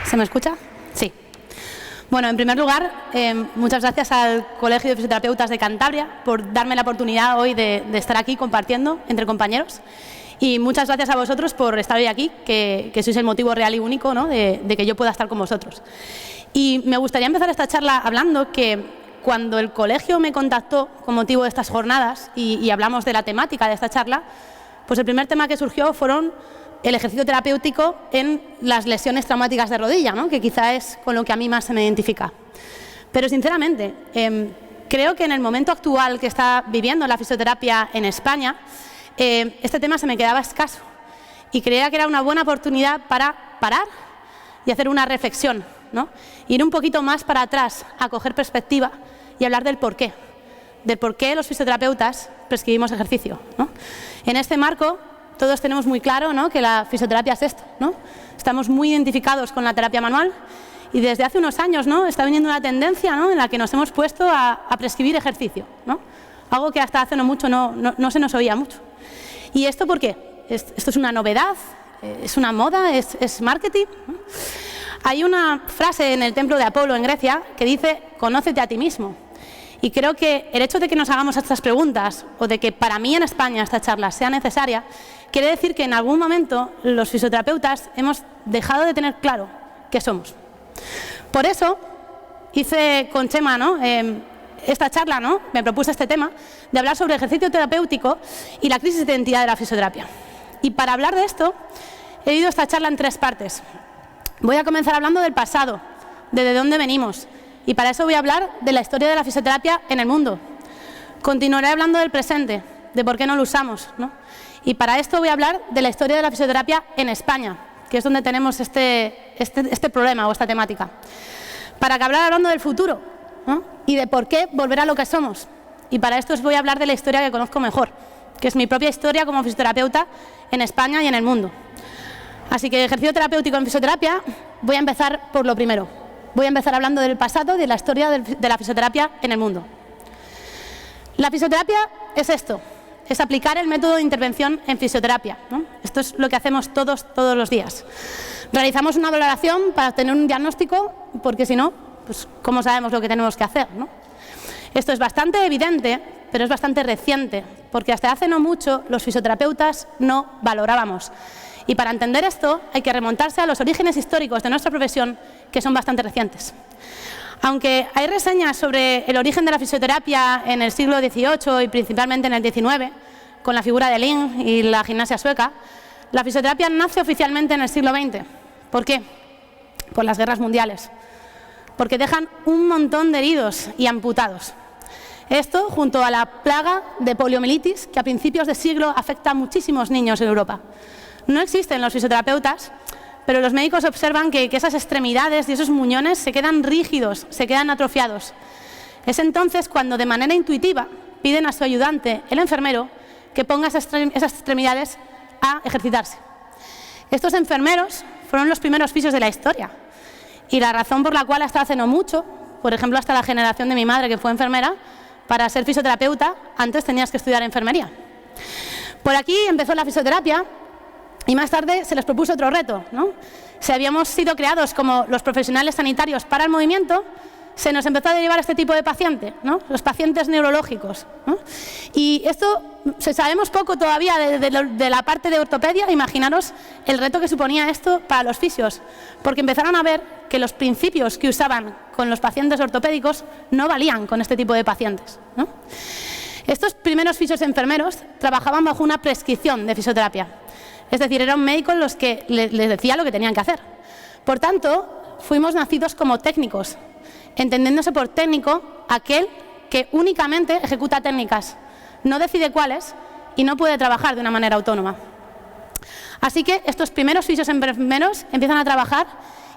¿Se me escucha? Sí. Bueno, en primer lugar, muchas gracias al Colegio de Fisioterapeutas de Cantabria por darme la oportunidad hoy de estar aquí compartiendo entre compañeros. Y muchas gracias a vosotros por estar hoy aquí, que sois el motivo real y único, ¿no?, de que yo pueda estar con vosotros. Y me gustaría empezar esta charla hablando que cuando el colegio me contactó con motivo de estas jornadas y hablamos de la temática de esta charla, pues el primer tema que surgió fueron el ejercicio terapéutico en las lesiones traumáticas de rodilla, ¿no?, que quizá es con lo que a mí más se me identifica. Pero sinceramente, creo que en el momento actual que está viviendo la fisioterapia en España, este tema se me quedaba escaso y creía que era una buena oportunidad para parar y hacer una reflexión, ¿no?, ir un poquito más para atrás, a coger perspectiva y hablar del por qué los fisioterapeutas prescribimos ejercicio, ¿no? En este marco todos tenemos muy claro, ¿no?, que la fisioterapia es esto, ¿no? Estamos muy identificados con la terapia manual y desde hace unos años, ¿no?, está viniendo una tendencia, ¿no?, en la que nos hemos puesto a prescribir ejercicio, ¿no? Algo que hasta hace no mucho no se nos oía mucho. ¿Y esto por qué? ¿Esto es una novedad? ¿Es una moda? ¿Es marketing? ¿No? Hay una frase en el templo de Apolo en Grecia que dice: conócete a ti mismo. Y creo que el hecho de que nos hagamos estas preguntas, o de que para mí en España esta charla sea necesaria, quiere decir que en algún momento los fisioterapeutas hemos dejado de tener claro qué somos. Por eso hice con Chema, ¿no?, esta charla, ¿no?, me propuse este tema de hablar sobre ejercicio terapéutico y la crisis de identidad de la fisioterapia. Y para hablar de esto he dividido esta charla en tres partes. Voy a comenzar hablando del pasado, de dónde venimos, y para eso voy a hablar de la historia de la fisioterapia en el mundo. Continuaré hablando del presente, de por qué no lo usamos, ¿no? Y para esto voy a hablar de la historia de la fisioterapia en España, que es donde tenemos este problema o esta temática. Para acabar hablando del futuro, ¿no?, y de por qué volver a lo que somos. Y para esto os voy a hablar de la historia que conozco mejor, que es mi propia historia como fisioterapeuta en España y en el mundo. Así que ejercicio terapéutico en fisioterapia, voy a empezar por lo primero. Voy a empezar hablando del pasado y de la historia de la fisioterapia en el mundo. La fisioterapia es esto, es aplicar el método de intervención en fisioterapia, ¿no? Esto es lo que hacemos todos los días. Realizamos una valoración para obtener un diagnóstico, porque si no, pues ¿cómo sabemos lo que tenemos que hacer, ¿no? Esto es bastante evidente, pero es bastante reciente, porque hasta hace no mucho los fisioterapeutas no valorábamos. Y para entender esto hay que remontarse a los orígenes históricos de nuestra profesión, que son bastante recientes. Aunque hay reseñas sobre el origen de la fisioterapia en el siglo XVIII y principalmente en el XIX, con la figura de Ling y la gimnasia sueca, la fisioterapia nace oficialmente en el siglo XX. ¿Por qué? Por las guerras mundiales. Porque dejan un montón de heridos y amputados. Esto junto a la plaga de poliomielitis, que a principios de siglo afecta a muchísimos niños en Europa. No existen los fisioterapeutas, pero los médicos observan que esas extremidades y esos muñones se quedan rígidos, se quedan atrofiados. Es entonces cuando de manera intuitiva piden a su ayudante, el enfermero, que ponga esas extremidades a ejercitarse. Estos enfermeros fueron los primeros fisios de la historia y la razón por la cual hasta hace no mucho, por ejemplo hasta la generación de mi madre que fue enfermera, para ser fisioterapeuta antes tenías que estudiar enfermería. Por aquí empezó la fisioterapia. Y más tarde se les propuso otro reto, ¿no? Si habíamos sido creados como los profesionales sanitarios para el movimiento, se nos empezó a derivar este tipo de paciente, ¿no?, los pacientes neurológicos, ¿no? Y esto sabemos poco todavía de la parte de ortopedia. Imaginaros el reto que suponía esto para los fisios, porque empezaron a ver que los principios que usaban con los pacientes ortopédicos no valían con este tipo de pacientes, ¿no? Estos primeros fisios enfermeros trabajaban bajo una prescripción de fisioterapia. Es decir, eran médicos los que les decía lo que tenían que hacer. Por tanto, fuimos nacidos como técnicos, entendiéndose por técnico aquel que únicamente ejecuta técnicas, no decide cuáles y no puede trabajar de una manera autónoma. Así que estos primeros fisios enfermeros empiezan a trabajar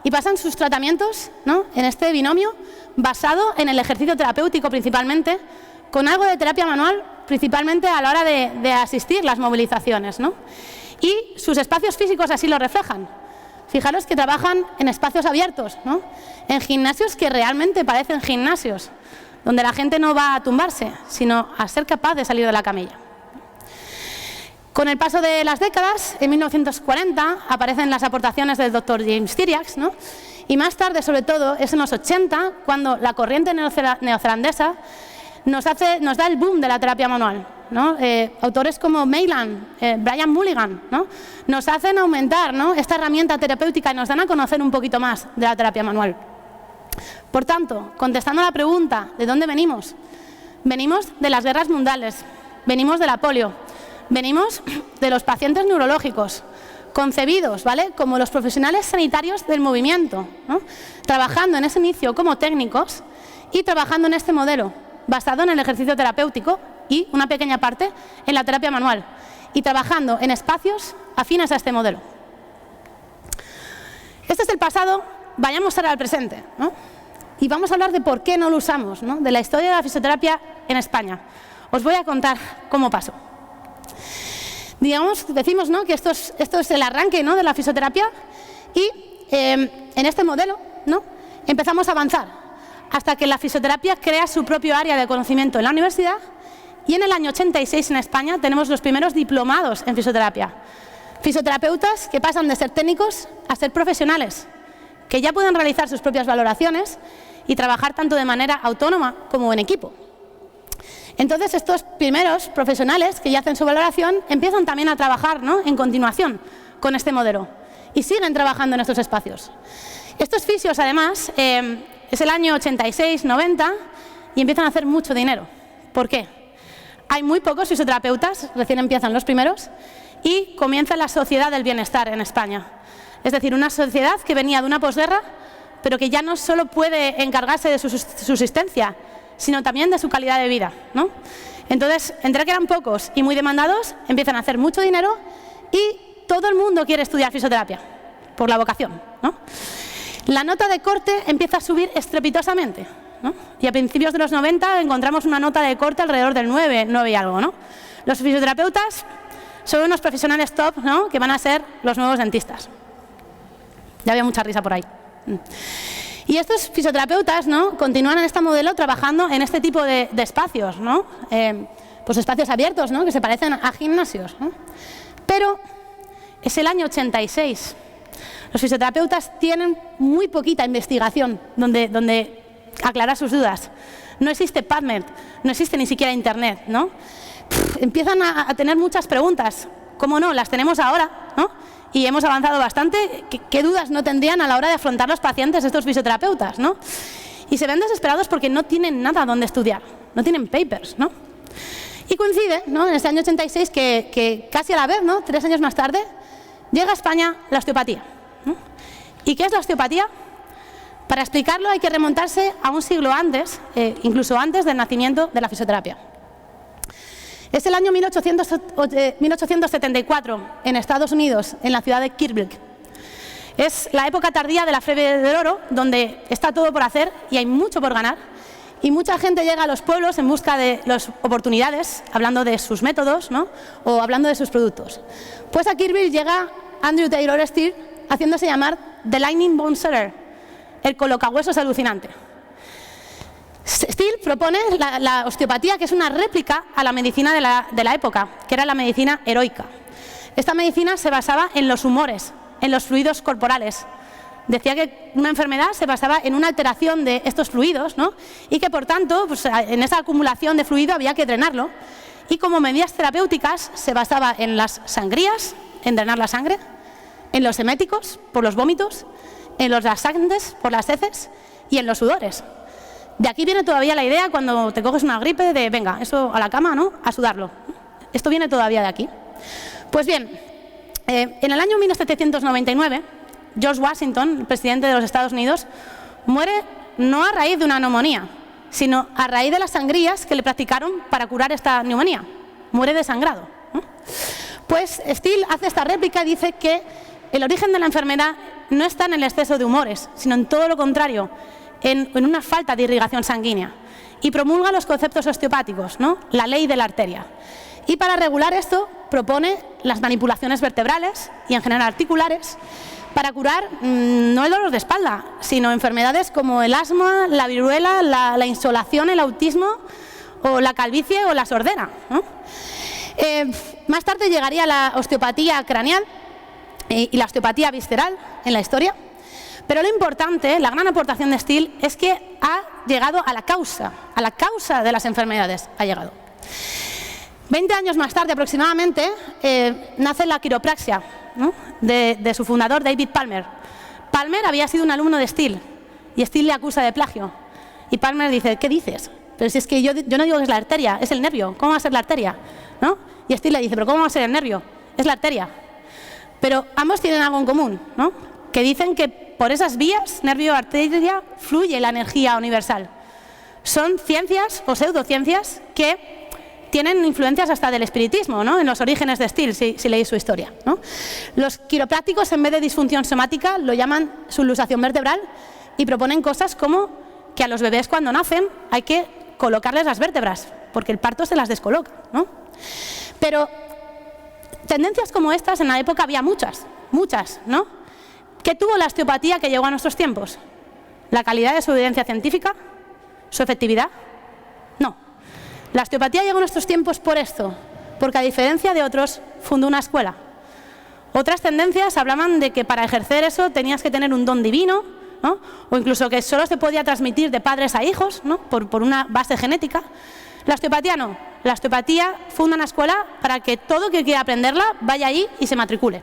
y pasan sus tratamientos, ¿no?, en este binomio basado en el ejercicio terapéutico principalmente, con algo de terapia manual, principalmente a la hora de asistir las movilizaciones, ¿no? Y sus espacios físicos así lo reflejan. Fijaros que trabajan en espacios abiertos, ¿no?, en gimnasios que realmente parecen gimnasios, donde la gente no va a tumbarse, sino a ser capaz de salir de la camilla. Con el paso de las décadas, en 1940 aparecen las aportaciones del Dr. James Tiriax, ¿no?, Y más tarde, sobre todo, es en los 80, cuando la corriente neozelandesa nos da el boom de la terapia manual, ¿no? Autores como Mailan, Brian Mulligan, ¿no? Nos hacen aumentar, ¿no?, esta herramienta terapéutica y nos dan a conocer un poquito más de la terapia manual. Por tanto, contestando a la pregunta ¿de dónde venimos? Venimos de las guerras mundiales, venimos de la polio, venimos de los pacientes neurológicos, concebidos, ¿vale?, como los profesionales sanitarios del movimiento, ¿no?, trabajando en ese inicio como técnicos y trabajando en este modelo, basado en el ejercicio terapéutico y una pequeña parte en la terapia manual, y trabajando en espacios afines a este modelo. Este es el pasado, vayamos ahora al presente, ¿no? Y vamos a hablar de por qué no lo usamos, ¿no?, de la historia de la fisioterapia en España. Os voy a contar cómo pasó. Decimos, ¿no?, que esto es el arranque, ¿no?, de la fisioterapia, y en este modelo, ¿no?, empezamos a avanzar hasta que la fisioterapia crea su propio área de conocimiento en la universidad, y en el año 86 en España tenemos los primeros diplomados en fisioterapia. Fisioterapeutas que pasan de ser técnicos a ser profesionales, que ya pueden realizar sus propias valoraciones y trabajar tanto de manera autónoma como en equipo. Entonces, estos primeros profesionales que ya hacen su valoración empiezan también a trabajar, ¿no?, en continuación con este modelo y siguen trabajando en estos espacios. Estos fisios, además, es el año 86-90 y empiezan a hacer mucho dinero. ¿Por qué? Hay muy pocos fisioterapeutas, recién empiezan los primeros, y comienza la sociedad del bienestar en España. Es decir, una sociedad que venía de una posguerra, pero que ya no solo puede encargarse de su subsistencia, sino también de su calidad de vida, ¿no? Entonces, entre que eran pocos y muy demandados, empiezan a hacer mucho dinero y todo el mundo quiere estudiar fisioterapia, por la vocación, ¿no? La nota de corte empieza a subir estrepitosamente, ¿no? Y a principios de los 90 encontramos una nota de corte alrededor del 9 y algo, ¿no? Los fisioterapeutas son unos profesionales top, ¿no?, que van a ser los nuevos dentistas. Ya había mucha risa por ahí. Y estos fisioterapeutas, ¿no?, continúan en este modelo trabajando en este tipo de espacios, ¿no? Pues espacios abiertos, ¿no?, que se parecen a gimnasios, ¿no? Pero es el año 86. Los fisioterapeutas tienen muy poquita investigación donde aclarar sus dudas. No existe PubMed, no existe ni siquiera Internet, ¿no? Empiezan a tener muchas preguntas. ¿Cómo no? Las tenemos ahora, ¿no? Y hemos avanzado bastante. ¿Qué dudas no tendrían a la hora de afrontar los pacientes estos fisioterapeutas, ¿no? Y se ven desesperados porque no tienen nada donde estudiar, no tienen papers, ¿no? Y coincide, ¿no?, en este año 86 que casi a la vez, ¿no?, 3 años más tarde, llega a España la osteopatía, ¿no? ¿Y qué es la osteopatía? Para explicarlo hay que remontarse a un siglo antes, incluso antes del nacimiento de la fisioterapia. Es el año 1874 en Estados Unidos, en la ciudad de Kirkbride. Es la época tardía de la fiebre del oro, donde está todo por hacer y hay mucho por ganar. Y mucha gente llega a los pueblos en busca de las oportunidades, hablando de sus métodos, ¿no?, o hablando de sus productos. Pues a Kirkbride llega Andrew Taylor Still, haciéndose llamar The Lightning Bone Setter, el colocahuesos alucinante. Still propone la osteopatía, que es una réplica a la medicina de la época, que era la medicina heroica. Esta medicina se basaba en los humores, en los fluidos corporales. Decía que una enfermedad se basaba en una alteración de estos fluidos, ¿no?, y que, por tanto, pues, en esa acumulación de fluido había que drenarlo. Y como medidas terapéuticas se basaba en las sangrías, en drenar la sangre, en los eméticos, por los vómitos, en los laxantes, por las heces, y en los sudores. De aquí viene todavía la idea, cuando te coges una gripe, de venga, eso a la cama, ¿no?, a sudarlo. Esto viene todavía de aquí. Pues bien, en el año 1799, George Washington, el presidente de los Estados Unidos, muere no a raíz de una neumonía, sino a raíz de las sangrías que le practicaron para curar esta neumonía. Muere desangrado, ¿no? Pues Still hace esta réplica y dice que el origen de la enfermedad no está en el exceso de humores, sino en todo lo contrario, en una falta de irrigación sanguínea, y promulga los conceptos osteopáticos, ¿no?, la ley de la arteria. Y para regular esto propone las manipulaciones vertebrales y en general articulares para curar no el dolor de espalda, sino enfermedades como el asma, la viruela, la insolación, el autismo o la calvicie o la sordera, ¿no? Más tarde llegaría la osteopatía craneal y la osteopatía visceral en la historia, Pero lo importante, la gran aportación de Steele, es que ha llegado a la causa de las enfermedades ha llegado. 20 años más tarde aproximadamente nace la quiropraxia, ¿no?, de su fundador David Palmer. Palmer había sido un alumno de Steele y Steele le acusa de plagio. Y Palmer dice, ¿qué dices? Pero si es que yo no digo que es la arteria, es el nervio. ¿Cómo va a ser la arteria? ¿No? Y Steele le dice, ¿pero cómo va a ser el nervio? Es la arteria. Pero ambos tienen algo en común, ¿no?, que dicen que por esas vías, nervio-arteria, fluye la energía universal. Son ciencias o pseudociencias que tienen influencias hasta del espiritismo, ¿no?, en los orígenes de Steele, si leéis su historia, ¿no? Los quiroprácticos, en vez de disfunción somática, lo llaman subluxación vertebral y proponen cosas como que a los bebés cuando nacen hay que colocarles las vértebras, porque el parto se las descoloca, ¿no? Pero tendencias como estas en la época había muchas, ¿no? ¿Qué tuvo la osteopatía que llegó a nuestros tiempos? ¿La calidad de su evidencia científica? ¿Su efectividad? No. La osteopatía llegó a nuestros tiempos por esto, porque a diferencia de otros, fundó una escuela. Otras tendencias hablaban de que para ejercer eso tenías que tener un don divino, ¿no?, o incluso que solo se podía transmitir de padres a hijos, ¿no?, por una base genética. La osteopatía no. La osteopatía funda una escuela para que todo el que quiera aprenderla vaya ahí y se matricule.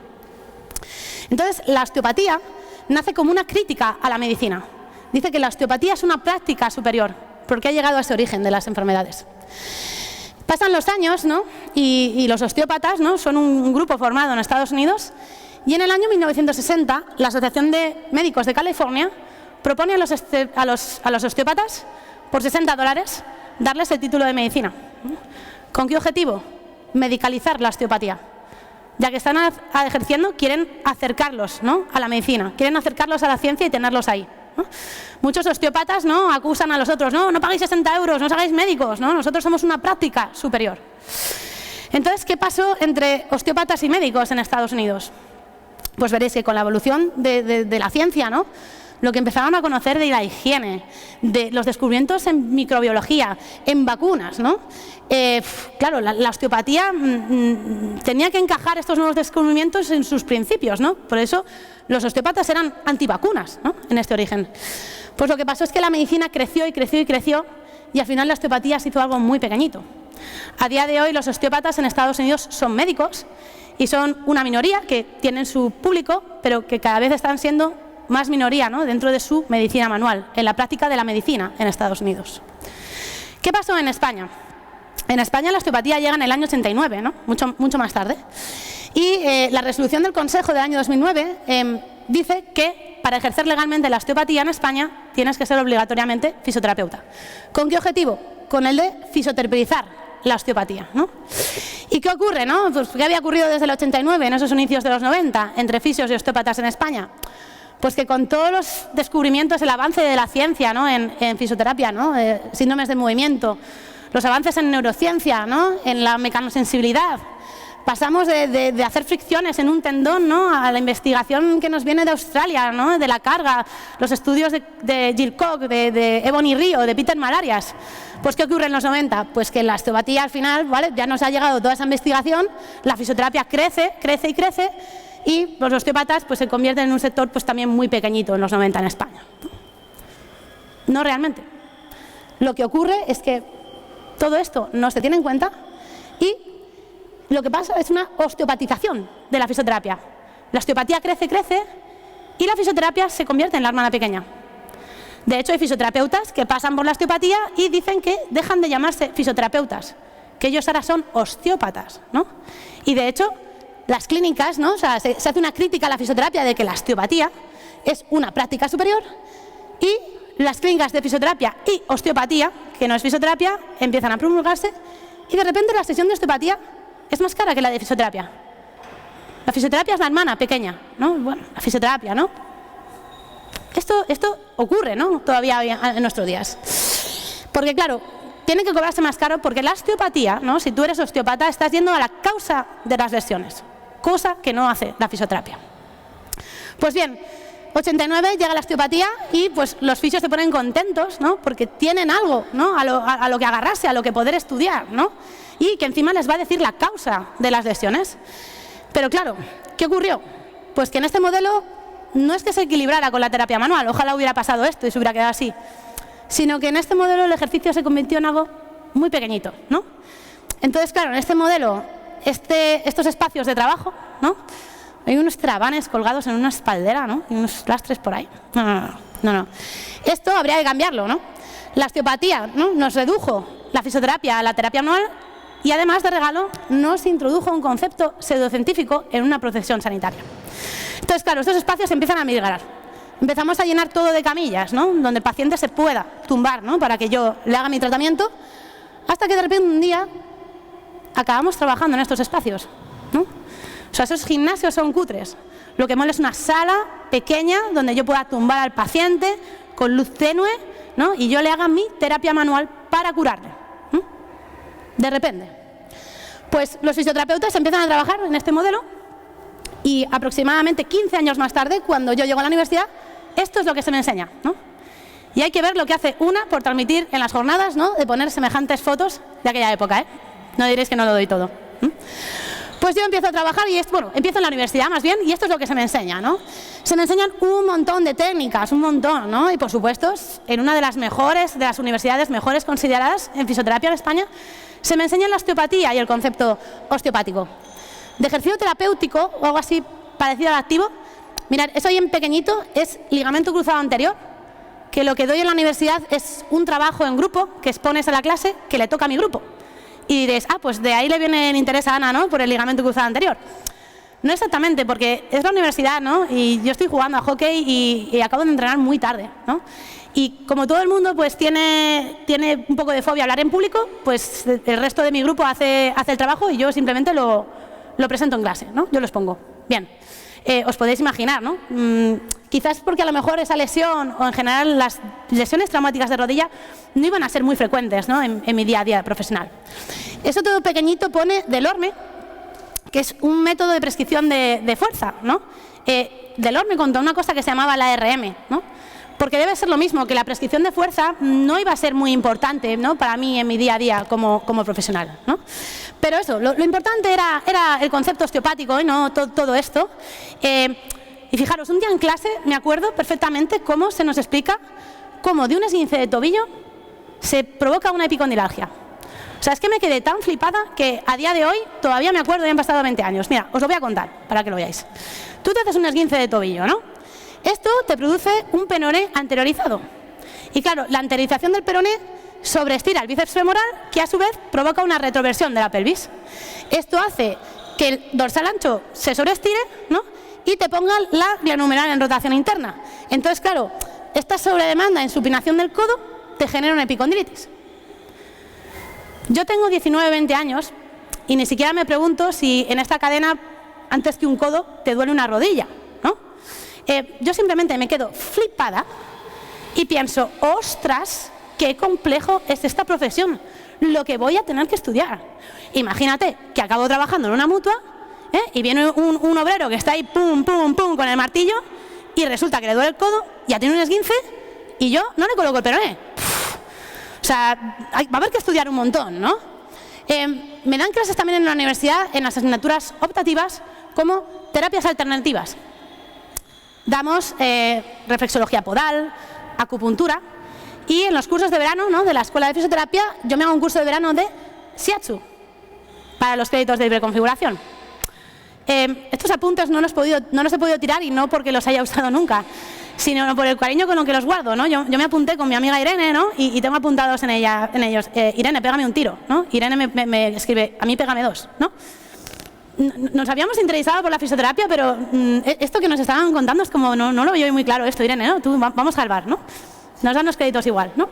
Entonces, la osteopatía nace como una crítica a la medicina. Dice que la osteopatía es una práctica superior, porque ha llegado a ese origen de las enfermedades. Pasan los años, ¿no?, y los osteópatas, ¿no?, son un grupo formado en Estados Unidos, y en el año 1960 la Asociación de Médicos de California propone a los osteópatas por $60 darles el título de medicina. ¿Con qué objetivo? Medicalizar la osteopatía. Ya que están ejerciendo, quieren acercarlos, ¿no?, a la medicina, quieren acercarlos a la ciencia y tenerlos ahí, ¿no? Muchos osteópatas, ¿no?, acusan a los otros, no pagáis 60 euros, no os hagáis médicos, ¿no?, nosotros somos una práctica superior. Entonces, ¿qué pasó entre osteópatas y médicos en Estados Unidos? Pues veréis que con la evolución de la ciencia, ¿no?, lo que empezaron a conocer de la higiene, de los descubrimientos en microbiología, en vacunas, ¿no? Claro, la osteopatía tenía que encajar estos nuevos descubrimientos en sus principios, ¿no? Por eso los osteópatas eran antivacunas, ¿no?, en este origen. Pues lo que pasó es que la medicina creció y creció y creció y al final la osteopatía se hizo algo muy pequeñito. A día de hoy los osteópatas en Estados Unidos son médicos y son una minoría que tienen su público, pero que cada vez están siendo más minoría, ¿no?, dentro de su medicina manual, en la práctica de la medicina en Estados Unidos. ¿Qué pasó en España? En España la osteopatía llega en el año 89, ¿no?, mucho más tarde. Y la resolución del Consejo del año 2009 dice que para ejercer legalmente la osteopatía en España tienes que ser obligatoriamente fisioterapeuta. ¿Con qué objetivo? Con el de fisioterapeutar la osteopatía, ¿no? ¿Y qué ocurre, no? Pues, ¿qué había ocurrido desde el 89, en esos inicios de los 90, entre fisios y osteópatas en España? Pues que con todos los descubrimientos, el avance de la ciencia, ¿no?, en fisioterapia, ¿no?, síndromes de movimiento, los avances en neurociencia, ¿no?, en la mecanosensibilidad, pasamos de hacer fricciones en un tendón, ¿no?, a la investigación que nos viene de Australia, ¿no?, de la carga, los estudios de Jill Koch, de Ebony Rio, de Peter Malarias. Pues ¿qué ocurre en los 90? Pues que la osteopatía al final, ¿vale?, ya nos ha llegado toda esa investigación, la fisioterapia crece y crece, y los osteópatas pues se convierten en un sector pues también muy pequeñito en los 90 en España. No realmente. Lo que ocurre es que todo esto no se tiene en cuenta y lo que pasa es una osteopatización de la fisioterapia. La osteopatía crece y la fisioterapia se convierte en la hermana pequeña. De hecho, hay fisioterapeutas que pasan por la osteopatía y dicen que dejan de llamarse fisioterapeutas, que ellos ahora son osteópatas, ¿no? Y de hecho, las clínicas, ¿no?, o sea, se hace una crítica a la fisioterapia de que la osteopatía es una práctica superior y las clínicas de fisioterapia y osteopatía, que no es fisioterapia, empiezan a promulgarse y de repente la sesión de osteopatía es más cara que la de fisioterapia. La fisioterapia es la hermana pequeña, ¿no? Bueno, la fisioterapia, ¿no? Esto ocurre, ¿no?, todavía en nuestros días. Porque claro, tiene que cobrarse más caro porque la osteopatía, ¿no?, si tú eres osteopata, estás yendo a la causa de las lesiones, cosa que no hace la fisioterapia. Pues bien, 89 llega la osteopatía y pues los fisios se ponen contentos, ¿no?, porque tienen algo, ¿no?, a lo que agarrarse, a lo que poder estudiar, ¿no?, y que encima les va a decir la causa de las lesiones. Pero claro, ¿qué ocurrió? Pues que en este modelo no es que se equilibrara con la terapia manual, ojalá hubiera pasado esto y se hubiera quedado así, sino que en este modelo el ejercicio se convirtió en algo muy pequeñito, ¿no? Entonces, claro, en este modelo, estos espacios de trabajo, ¿no? Hay unos trabanes colgados en una espaldera, ¿no? Y unos lastres por ahí. No. Esto habría que cambiarlo, ¿no? La osteopatía, ¿no?, nos redujo la fisioterapia a la terapia manual y además de regalo nos introdujo un concepto pseudocientífico en una profesión sanitaria. Entonces, claro, estos espacios empiezan a migrar. Empezamos a llenar todo de camillas, ¿no?, donde el paciente se pueda tumbar, ¿no?, para que yo le haga mi tratamiento, hasta que de repente un día acabamos trabajando en estos espacios, ¿no? O sea, esos gimnasios son cutres. Lo que mola es una sala pequeña donde yo pueda tumbar al paciente con luz tenue, ¿no?, y yo le haga mi terapia manual para curarle. De repente. Pues los fisioterapeutas empiezan a trabajar en este modelo y aproximadamente 15 años más tarde, cuando yo llego a la universidad, esto es lo que se me enseña, ¿no? Y hay que ver lo que hace una por transmitir en las jornadas, ¿no?, de poner semejantes fotos de aquella época, ¿eh? No diréis que no lo doy todo. Pues yo empiezo a trabajar y empiezo en la universidad más bien, y esto es lo que se me enseña, ¿no? Se me enseñan un montón de técnicas, un montón, ¿no? Y por supuesto, en una de las mejores, de las universidades mejores consideradas en fisioterapia en España, se me enseña la osteopatía y el concepto osteopático. De ejercicio terapéutico o algo así parecido al activo, mirad, eso ahí en pequeñito es ligamento cruzado anterior, que lo que doy en la universidad es un trabajo en grupo que expones a la clase que le toca a mi grupo. Y diréis, pues de ahí le viene el interés a Ana, ¿no?, por el ligamento cruzado anterior. No exactamente, porque es la universidad, ¿no?, y yo estoy jugando a hockey y acabo de entrenar muy tarde, ¿no? Y como todo el mundo pues tiene un poco de fobia a hablar en público, pues el resto de mi grupo hace el trabajo y yo simplemente lo presento en clase, ¿no? Yo lo expongo. Bien, os podéis imaginar, ¿no? Quizás porque a lo mejor esa lesión o en general las lesiones traumáticas de rodilla no iban a ser muy frecuentes, ¿no?, en mi día a día profesional. Eso todo pequeñito pone Delorme, que es un método de prescripción de fuerza, ¿no? Delorme contó una cosa que se llamaba la RM, ¿no? Porque debe ser lo mismo, que la prescripción de fuerza no iba a ser muy importante, ¿no?, para mí en mi día a día como profesional, ¿no? Pero eso, lo importante era el concepto osteopático, ¿no?, todo esto. Y fijaros, un día en clase me acuerdo perfectamente cómo se nos explica cómo de un esguince de tobillo se provoca una epicondilalgia. O sea, es que me quedé tan flipada que a día de hoy todavía me acuerdo y han pasado 20 años. Mira, os lo voy a contar para que lo veáis. Tú te haces un esguince de tobillo, ¿no? Esto te produce un peroné anteriorizado. Y claro, la anteriorización del peroné sobreestira el bíceps femoral, que a su vez provoca una retroversión de la pelvis. Esto hace que el dorsal ancho se sobreestire, ¿no?, y te ponga la glenohumeral en rotación interna. Entonces, claro, esta sobredemanda en supinación del codo te genera una epicondilitis. Yo tengo 19, 20 años y ni siquiera me pregunto si en esta cadena, antes que un codo, te duele una rodilla, ¿no? Yo simplemente me quedo flipada y pienso, ostras, qué complejo es esta profesión, lo que voy a tener que estudiar. Imagínate que acabo trabajando en una mutua, y viene un obrero que está ahí pum, pum, pum con el martillo y resulta que le duele el codo, ya tiene un esguince y yo no le coloco el peroné. O sea, va a haber que estudiar un montón, ¿no? Me dan clases también en la universidad, en las asignaturas optativas, como terapias alternativas. Damos reflexología podal, acupuntura, y en los cursos de verano, ¿no?, de la Escuela de Fisioterapia, yo me hago un curso de verano de Shiatsu para los créditos de libre configuración. Estos apuntes no los he podido tirar, y no porque los haya usado nunca, sino por el cariño con lo que los guardo, ¿no? Yo me apunté con mi amiga Irene, ¿no?, y tengo apuntados en ellos. Irene, pégame un tiro, ¿no? Irene me escribe, a mí pégame 2, ¿no? Nos habíamos interesado por la fisioterapia, pero esto que nos estaban contando es como, no lo veo muy claro esto, Irene, ¿no? Vamos a salvar, ¿no? Nos dan los créditos igual, ¿no?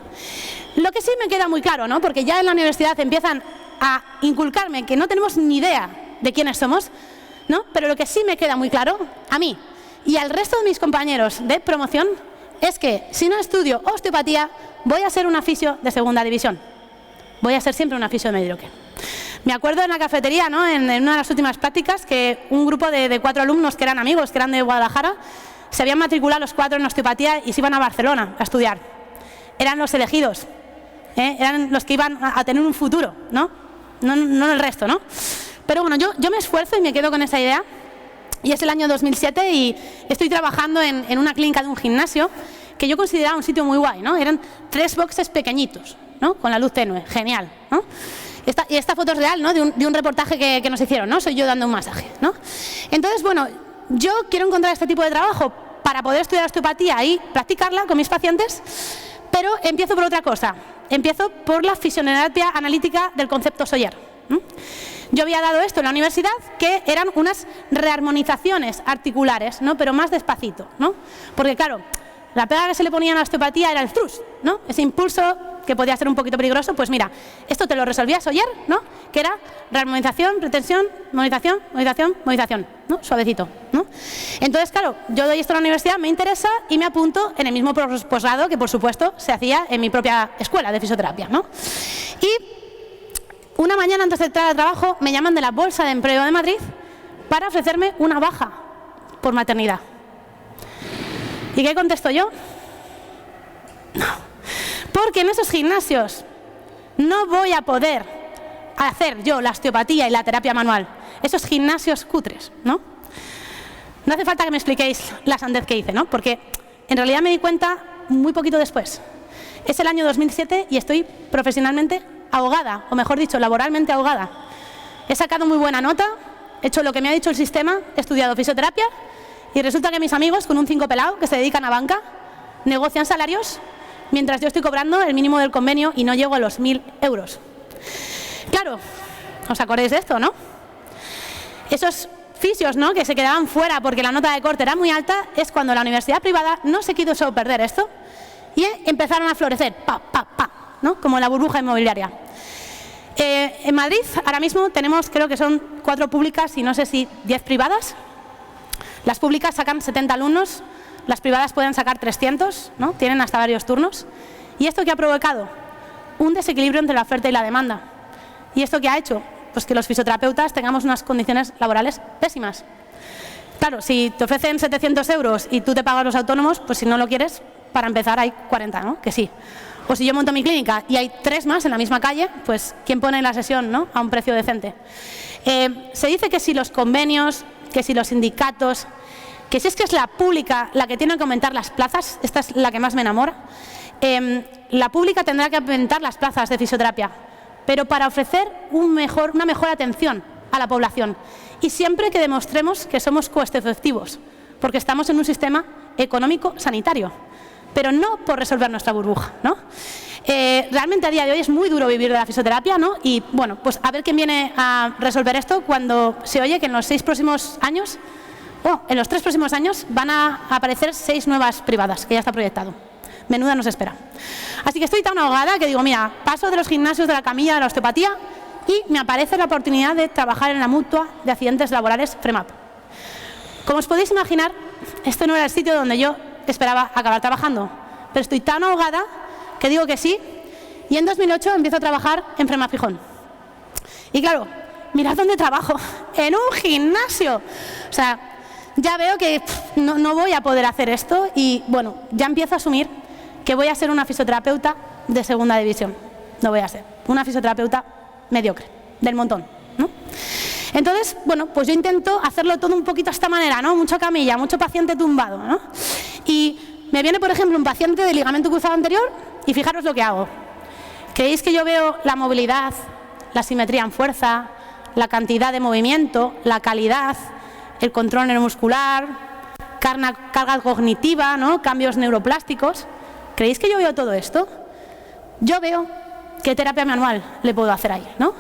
Lo que sí me queda muy claro, ¿no?, porque ya en la universidad empiezan a inculcarme que no tenemos ni idea de quiénes somos, ¿no? Pero lo que sí me queda muy claro, a mí y al resto de mis compañeros de promoción, es que si no estudio osteopatía, voy a ser una fisio de segunda división. Voy a ser siempre una fisio de mediocre. Me acuerdo en la cafetería, ¿no?, en una de las últimas prácticas, que un grupo de 4 alumnos que eran amigos, que eran de Guadalajara, se habían matriculado los 4 en osteopatía y se iban a Barcelona a estudiar. Eran los elegidos, eran los que iban a tener un futuro, ¿no? No el resto, ¿no? Pero bueno, yo me esfuerzo y me quedo con esa idea Y es el año 2007 y estoy trabajando en una clínica de un gimnasio que yo consideraba un sitio muy guay, ¿no? Eran 3 boxes pequeñitos, ¿no? Con la luz tenue, genial, ¿no? Esta foto es real, ¿no? De un reportaje que nos hicieron, ¿no? Soy yo dando un masaje, ¿no? Entonces, bueno, yo quiero encontrar este tipo de trabajo para poder estudiar osteopatía y practicarla con mis pacientes, pero empiezo por otra cosa. Empiezo por la fisioterapia analítica del concepto Soyer. Yo había dado esto en la universidad, que eran unas rearmonizaciones articulares, ¿no? Pero más despacito, ¿no? Porque claro, la pega que se le ponía a la osteopatía era el thrust, ¿no? Ese impulso que podía ser un poquito peligroso, pues mira, esto te lo resolvía Soyer, ¿no? Que era rearmonización, retención, movilización, movilización, movilización, ¿no? Suavecito, ¿no? Entonces, claro, yo doy esto a la universidad, me interesa y me apunto en el mismo posgrado que, por supuesto, se hacía en mi propia escuela de fisioterapia, ¿no? Y una mañana antes de entrar al trabajo me llaman de la Bolsa de Empleo de Madrid para ofrecerme una baja por maternidad. ¿Y qué contesto yo? No. Porque en esos gimnasios no voy a poder hacer yo la osteopatía y la terapia manual. Esos gimnasios cutres, ¿no? No hace falta que me expliquéis la sandez que hice, ¿no? Porque en realidad me di cuenta muy poquito después. Es el año 2007 y estoy profesionalmente ahogada, o mejor dicho, laboralmente ahogada. He sacado muy buena nota, he hecho lo que me ha dicho el sistema, he estudiado fisioterapia y resulta que mis amigos con un 5 pelado que se dedican a banca negocian salarios mientras yo estoy cobrando el mínimo del convenio y no llego a los 1.000 euros. Claro, ¿os acordáis de esto, no? Esos fisios, ¿no?, que se quedaban fuera porque la nota de corte era muy alta, es cuando la universidad privada no se quiso perder esto y empezaron a florecer, ¿no?, como la burbuja inmobiliaria. En Madrid ahora mismo tenemos, creo que son 4 públicas y no sé si 10 privadas. Las públicas sacan 70 alumnos, las privadas pueden sacar 300, ¿no? Tienen hasta varios turnos. ¿Y esto qué ha provocado? Un desequilibrio entre la oferta y la demanda. ¿Y esto qué ha hecho? Pues que los fisioterapeutas tengamos unas condiciones laborales pésimas. Claro, si te ofrecen 700 euros y tú te pagas los autónomos, pues si no lo quieres, para empezar hay 40, ¿no? Que sí. O si yo monto mi clínica y hay 3 más en la misma calle, pues ¿quién pone la sesión, ¿no?, a un precio decente? Se dice que si los convenios, que si los sindicatos, que si es que es la pública la que tiene que aumentar las plazas, esta es la que más me enamora, la pública tendrá que aumentar las plazas de fisioterapia, pero para ofrecer una mejor atención a la población y siempre que demostremos que somos coste-efectivos, porque estamos en un sistema económico sanitario, pero no por resolver nuestra burbuja, ¿no? Realmente a día de hoy es muy duro vivir de la fisioterapia, ¿no? Y bueno, pues a ver quién viene a resolver esto cuando se oye que en los 3 próximos años van a aparecer 6 nuevas privadas, que ya está proyectado. Menuda nos espera. Así que estoy tan ahogada que digo, mira, paso de los gimnasios de la camilla de la osteopatía y me aparece la oportunidad de trabajar en la mutua de accidentes laborales FREMAP. Como os podéis imaginar, este no era el sitio donde yo esperaba acabar trabajando, pero estoy tan ahogada que digo que sí y en 2008 empiezo a trabajar en FREMAP Gijón. Y claro, mirad dónde trabajo, en un gimnasio. O sea, ya veo que no voy a poder hacer esto y bueno, ya empiezo a asumir que voy a ser una fisioterapeuta de segunda división. No voy a ser una fisioterapeuta mediocre, del montón, ¿no? Entonces, bueno, pues yo intento hacerlo todo un poquito de esta manera, ¿no? Mucha camilla, mucho paciente tumbado, ¿no? Y me viene, por ejemplo, un paciente de ligamento cruzado anterior y fijaros lo que hago. ¿Creéis que yo veo la movilidad, la simetría en fuerza, la cantidad de movimiento, la calidad, el control neuromuscular, carga cognitiva, ¿no?, cambios neuroplásticos? ¿Creéis que yo veo todo esto? Yo veo qué terapia manual le puedo hacer ahí, ¿no?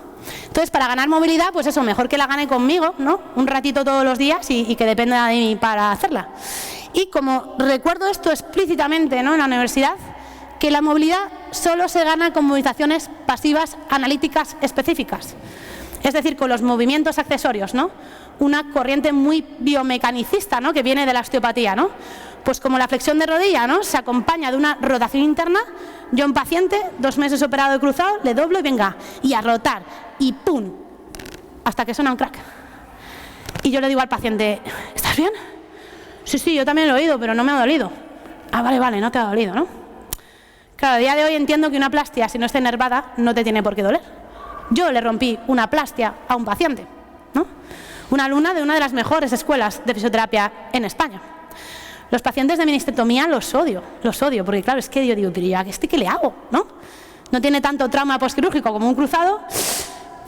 Entonces, para ganar movilidad, pues eso, mejor que la gane conmigo, ¿no?, un ratito todos los días y que dependa de mí para hacerla. Y como recuerdo esto explícitamente, ¿no?, en la universidad, que la movilidad solo se gana con movilizaciones pasivas analíticas específicas. Es decir, con los movimientos accesorios, ¿no? Una corriente muy biomecanicista, ¿no?, que viene de la osteopatía, ¿no? Pues como la flexión de rodilla, ¿no?, se acompaña de una rotación interna, yo a un paciente, 2 meses operado de cruzado, le doblo y venga, y a rotar, y ¡pum!, hasta que suena un crack. Y yo le digo al paciente, ¿estás bien? Sí, yo también lo he oído, pero no me ha dolido. Ah, vale, no te ha dolido, ¿no? Claro, a día de hoy entiendo que una plastia, si no está enervada, no te tiene por qué doler. Yo le rompí una plastia a un paciente, ¿no? una alumna de una de las mejores escuelas de fisioterapia en España. Los pacientes de meniscectomía los odio, porque claro, es que yo digo, pero ¿y a este qué le hago? No tiene tanto trauma postquirúrgico como un cruzado,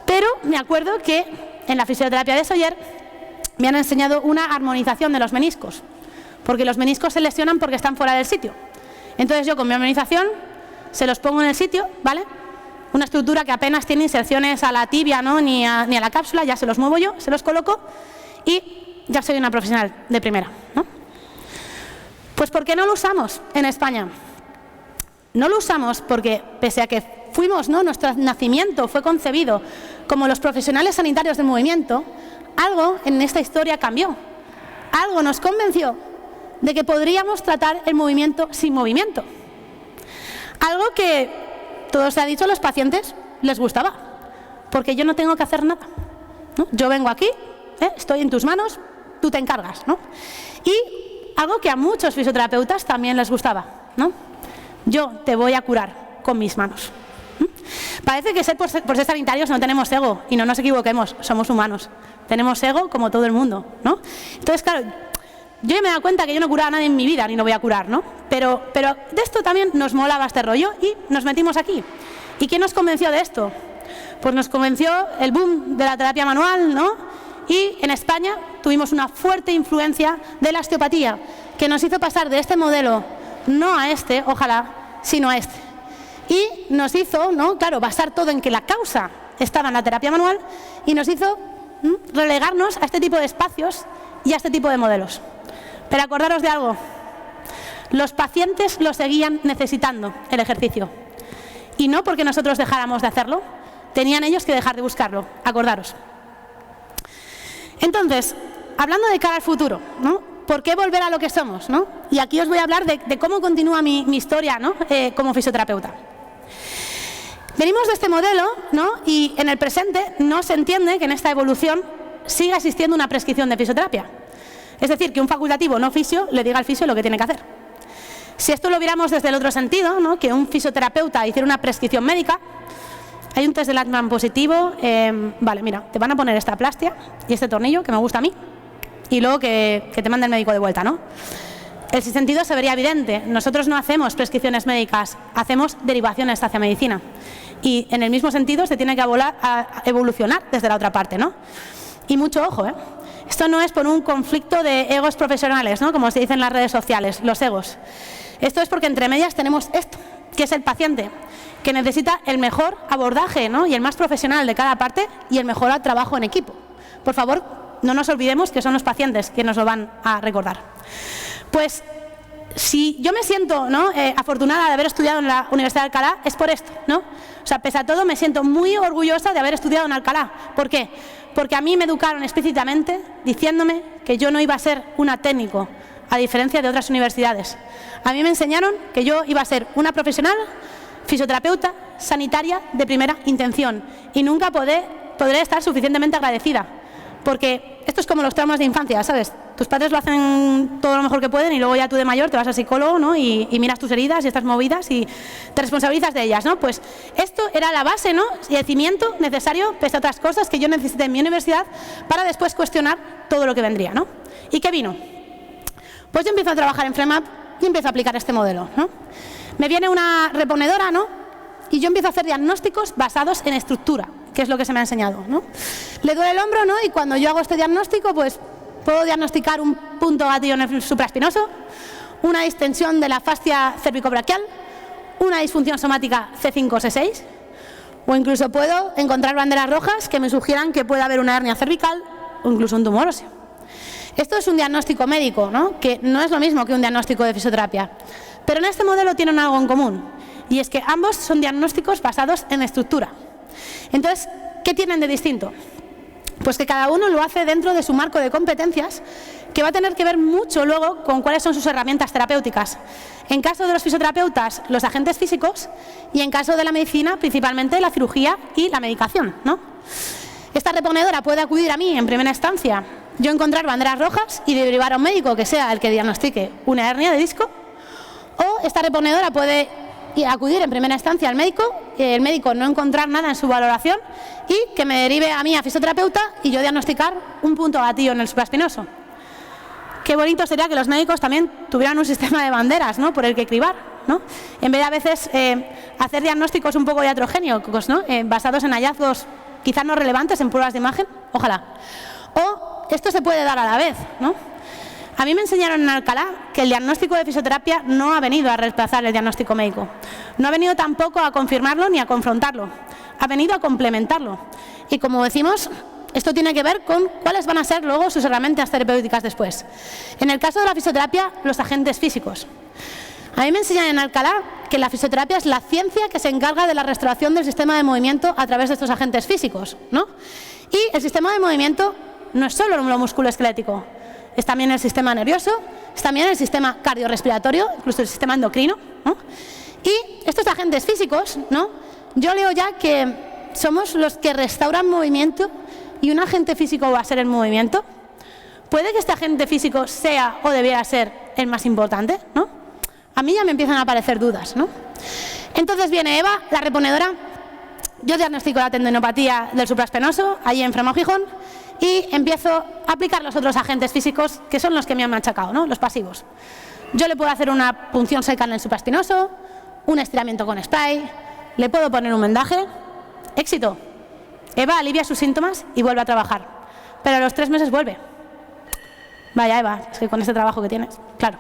pero me acuerdo que en la fisioterapia de Sóller me han enseñado una armonización de los meniscos, porque los meniscos se lesionan porque están fuera del sitio. Entonces yo con mi armonización se los pongo en el sitio, ¿vale? Una estructura que apenas tiene inserciones a la tibia, ¿no? ni a la cápsula, ya se los muevo yo, se los coloco y ya soy una profesional de primera, ¿no? Pues ¿por qué no lo usamos en España? No lo usamos porque, pese a que fuimos, ¿no? Nuestro nacimiento fue concebido como los profesionales sanitarios del movimiento, algo en esta historia cambió. Algo nos convenció de que podríamos tratar el movimiento sin movimiento. Algo que, todo se ha dicho, a los pacientes les gustaba, porque yo no tengo que hacer nada, ¿no? Yo vengo aquí, estoy en tus manos, tú te encargas, ¿no? Y algo que a muchos fisioterapeutas también les gustaba, ¿no? Yo te voy a curar con mis manos. Parece que por ser sanitarios no tenemos ego, y no nos equivoquemos, somos humanos. Tenemos ego como todo el mundo, ¿no? Entonces, claro, yo me he dado cuenta que yo no curaba a nadie en mi vida, ni lo voy a curar, ¿no? Pero de esto también nos molaba este rollo y nos metimos aquí. ¿Y qué nos convenció de esto? Pues nos convenció el boom de la terapia manual, ¿no? Y en España tuvimos una fuerte influencia de la osteopatía, que nos hizo pasar de este modelo, no a este, ojalá, sino a este. Y nos hizo, ¿no? Claro, basar todo en que la causa estaba en la terapia manual y nos hizo relegarnos a este tipo de espacios y a este tipo de modelos. Pero acordaros de algo, los pacientes lo seguían necesitando, el ejercicio. Y no porque nosotros dejáramos de hacerlo, tenían ellos que dejar de buscarlo, acordaros. Entonces, hablando de cara al futuro, ¿no? ¿Por qué volver a lo que somos, ¿no? Y aquí os voy a hablar de cómo continúa mi historia, ¿no? Como fisioterapeuta. Venimos de este modelo, ¿no? Y en el presente no se entiende que en esta evolución siga existiendo una prescripción de fisioterapia. Es decir, que un facultativo no fisio le diga al fisio lo que tiene que hacer. Si esto lo viéramos desde el otro sentido, ¿no? Que un fisioterapeuta hiciera una prescripción médica, hay un test de Lachman positivo, vale, mira, te van a poner esta plastia y este tornillo, que me gusta a mí, y luego que te mande el médico de vuelta, ¿no? El sentido se vería evidente. Nosotros no hacemos prescripciones médicas, hacemos derivaciones hacia medicina. Y en el mismo sentido se tiene que evolucionar desde la otra parte, ¿no? Y mucho ojo, ¿eh? Esto no es por un conflicto de egos profesionales, ¿no? Como se dice en las redes sociales, los egos. Esto es porque entre medias tenemos esto, que es el paciente, que necesita el mejor abordaje, ¿no? Y el más profesional de cada parte y el mejor trabajo en equipo. Por favor, no nos olvidemos que son los pacientes quienes nos lo van a recordar. Pues si yo me siento, ¿no? Afortunada de haber estudiado en la Universidad de Alcalá, es por esto, ¿no? O sea, pese a todo, me siento muy orgullosa de haber estudiado en Alcalá. ¿Por qué? Porque a mí me educaron explícitamente diciéndome que yo no iba a ser una técnico, a diferencia de otras universidades. A mí me enseñaron que yo iba a ser una profesional, fisioterapeuta, sanitaria de primera intención, y nunca podré estar suficientemente agradecida. Porque esto es como los traumas de infancia, ¿sabes? Tus padres lo hacen todo lo mejor que pueden y luego ya tú de mayor te vas al psicólogo, ¿no? Y miras tus heridas y estas movidas y te responsabilizas de ellas, ¿no? Pues esto era la base, ¿no? Y el cimiento necesario, pese a otras cosas que yo necesité en mi universidad para después cuestionar todo lo que vendría, ¿no? ¿Y qué vino? Pues yo empiezo a trabajar en FREMAP y empiezo a aplicar este modelo, ¿no? Me viene una reponedora, ¿no? Y yo empiezo a hacer diagnósticos basados en estructura, que es lo que se me ha enseñado, ¿no? Le duele el hombro, ¿no? Y cuando yo hago este diagnóstico, pues puedo diagnosticar un punto gatillo en el supraespinoso, una distensión de la fascia cervicobraquial, una disfunción somática C5 o C6, o incluso puedo encontrar banderas rojas que me sugieran que puede haber una hernia cervical o incluso un tumor óseo. Esto es un diagnóstico médico, ¿no? Que no es lo mismo que un diagnóstico de fisioterapia, pero en este modelo tienen algo en común, y es que ambos son diagnósticos basados en estructura. Entonces, ¿qué tienen de distinto? Pues que cada uno lo hace dentro de su marco de competencias, que va a tener que ver mucho luego con cuáles son sus herramientas terapéuticas. En caso de los fisioterapeutas, los agentes físicos, y en caso de la medicina, principalmente la cirugía y la medicación, ¿no? Esta reponedora puede acudir a mí en primera instancia, yo encontrar banderas rojas y derivar a un médico que sea el que diagnostique una hernia de disco, o esta reponedora puede acudir en primera instancia al médico, el médico no encontrar nada en su valoración y que me derive a mí a fisioterapeuta y yo diagnosticar un punto gatillo en el supraespinoso. Qué bonito sería que los médicos también tuvieran un sistema de banderas, ¿no?, por el que cribar, ¿no?, en vez de a veces hacer diagnósticos un poco iatrogénicos, ¿no?, basados en hallazgos quizás no relevantes en pruebas de imagen, ojalá. O esto se puede dar a la vez, ¿no? A mí me enseñaron en Alcalá que el diagnóstico de fisioterapia no ha venido a reemplazar el diagnóstico médico. No ha venido tampoco a confirmarlo ni a confrontarlo. Ha venido a complementarlo. Y como decimos, esto tiene que ver con cuáles van a ser luego sus herramientas terapéuticas después. En el caso de la fisioterapia, los agentes físicos. A mí me enseñan en Alcalá que la fisioterapia es la ciencia que se encarga de la restauración del sistema de movimiento a través de estos agentes físicos, ¿no? Y el sistema de movimiento no es solo lo musculoesquelético, es también el sistema nervioso, es también el sistema cardiorrespiratorio, incluso el sistema endocrino, ¿no? Y estos agentes físicos, ¿no?, yo leo ya que somos los que restauran movimiento y un agente físico va a ser el movimiento. Puede que este agente físico sea o debiera ser el más importante, ¿no? A mí ya me empiezan a aparecer dudas, ¿no? Entonces viene Eva, la reponedora, yo diagnostico la tendinopatía del supraespinoso, allí en Fremont Gijón, y empiezo a aplicar los otros agentes físicos que son los que me han machacado, ¿no?, los pasivos. Yo le puedo hacer una punción seca en el supraespinoso, un estiramiento con spray, le puedo poner un vendaje. Éxito. Eva alivia sus síntomas y vuelve a trabajar, pero a los 3 meses vuelve. Vaya Eva, es que con este trabajo que tienes, claro.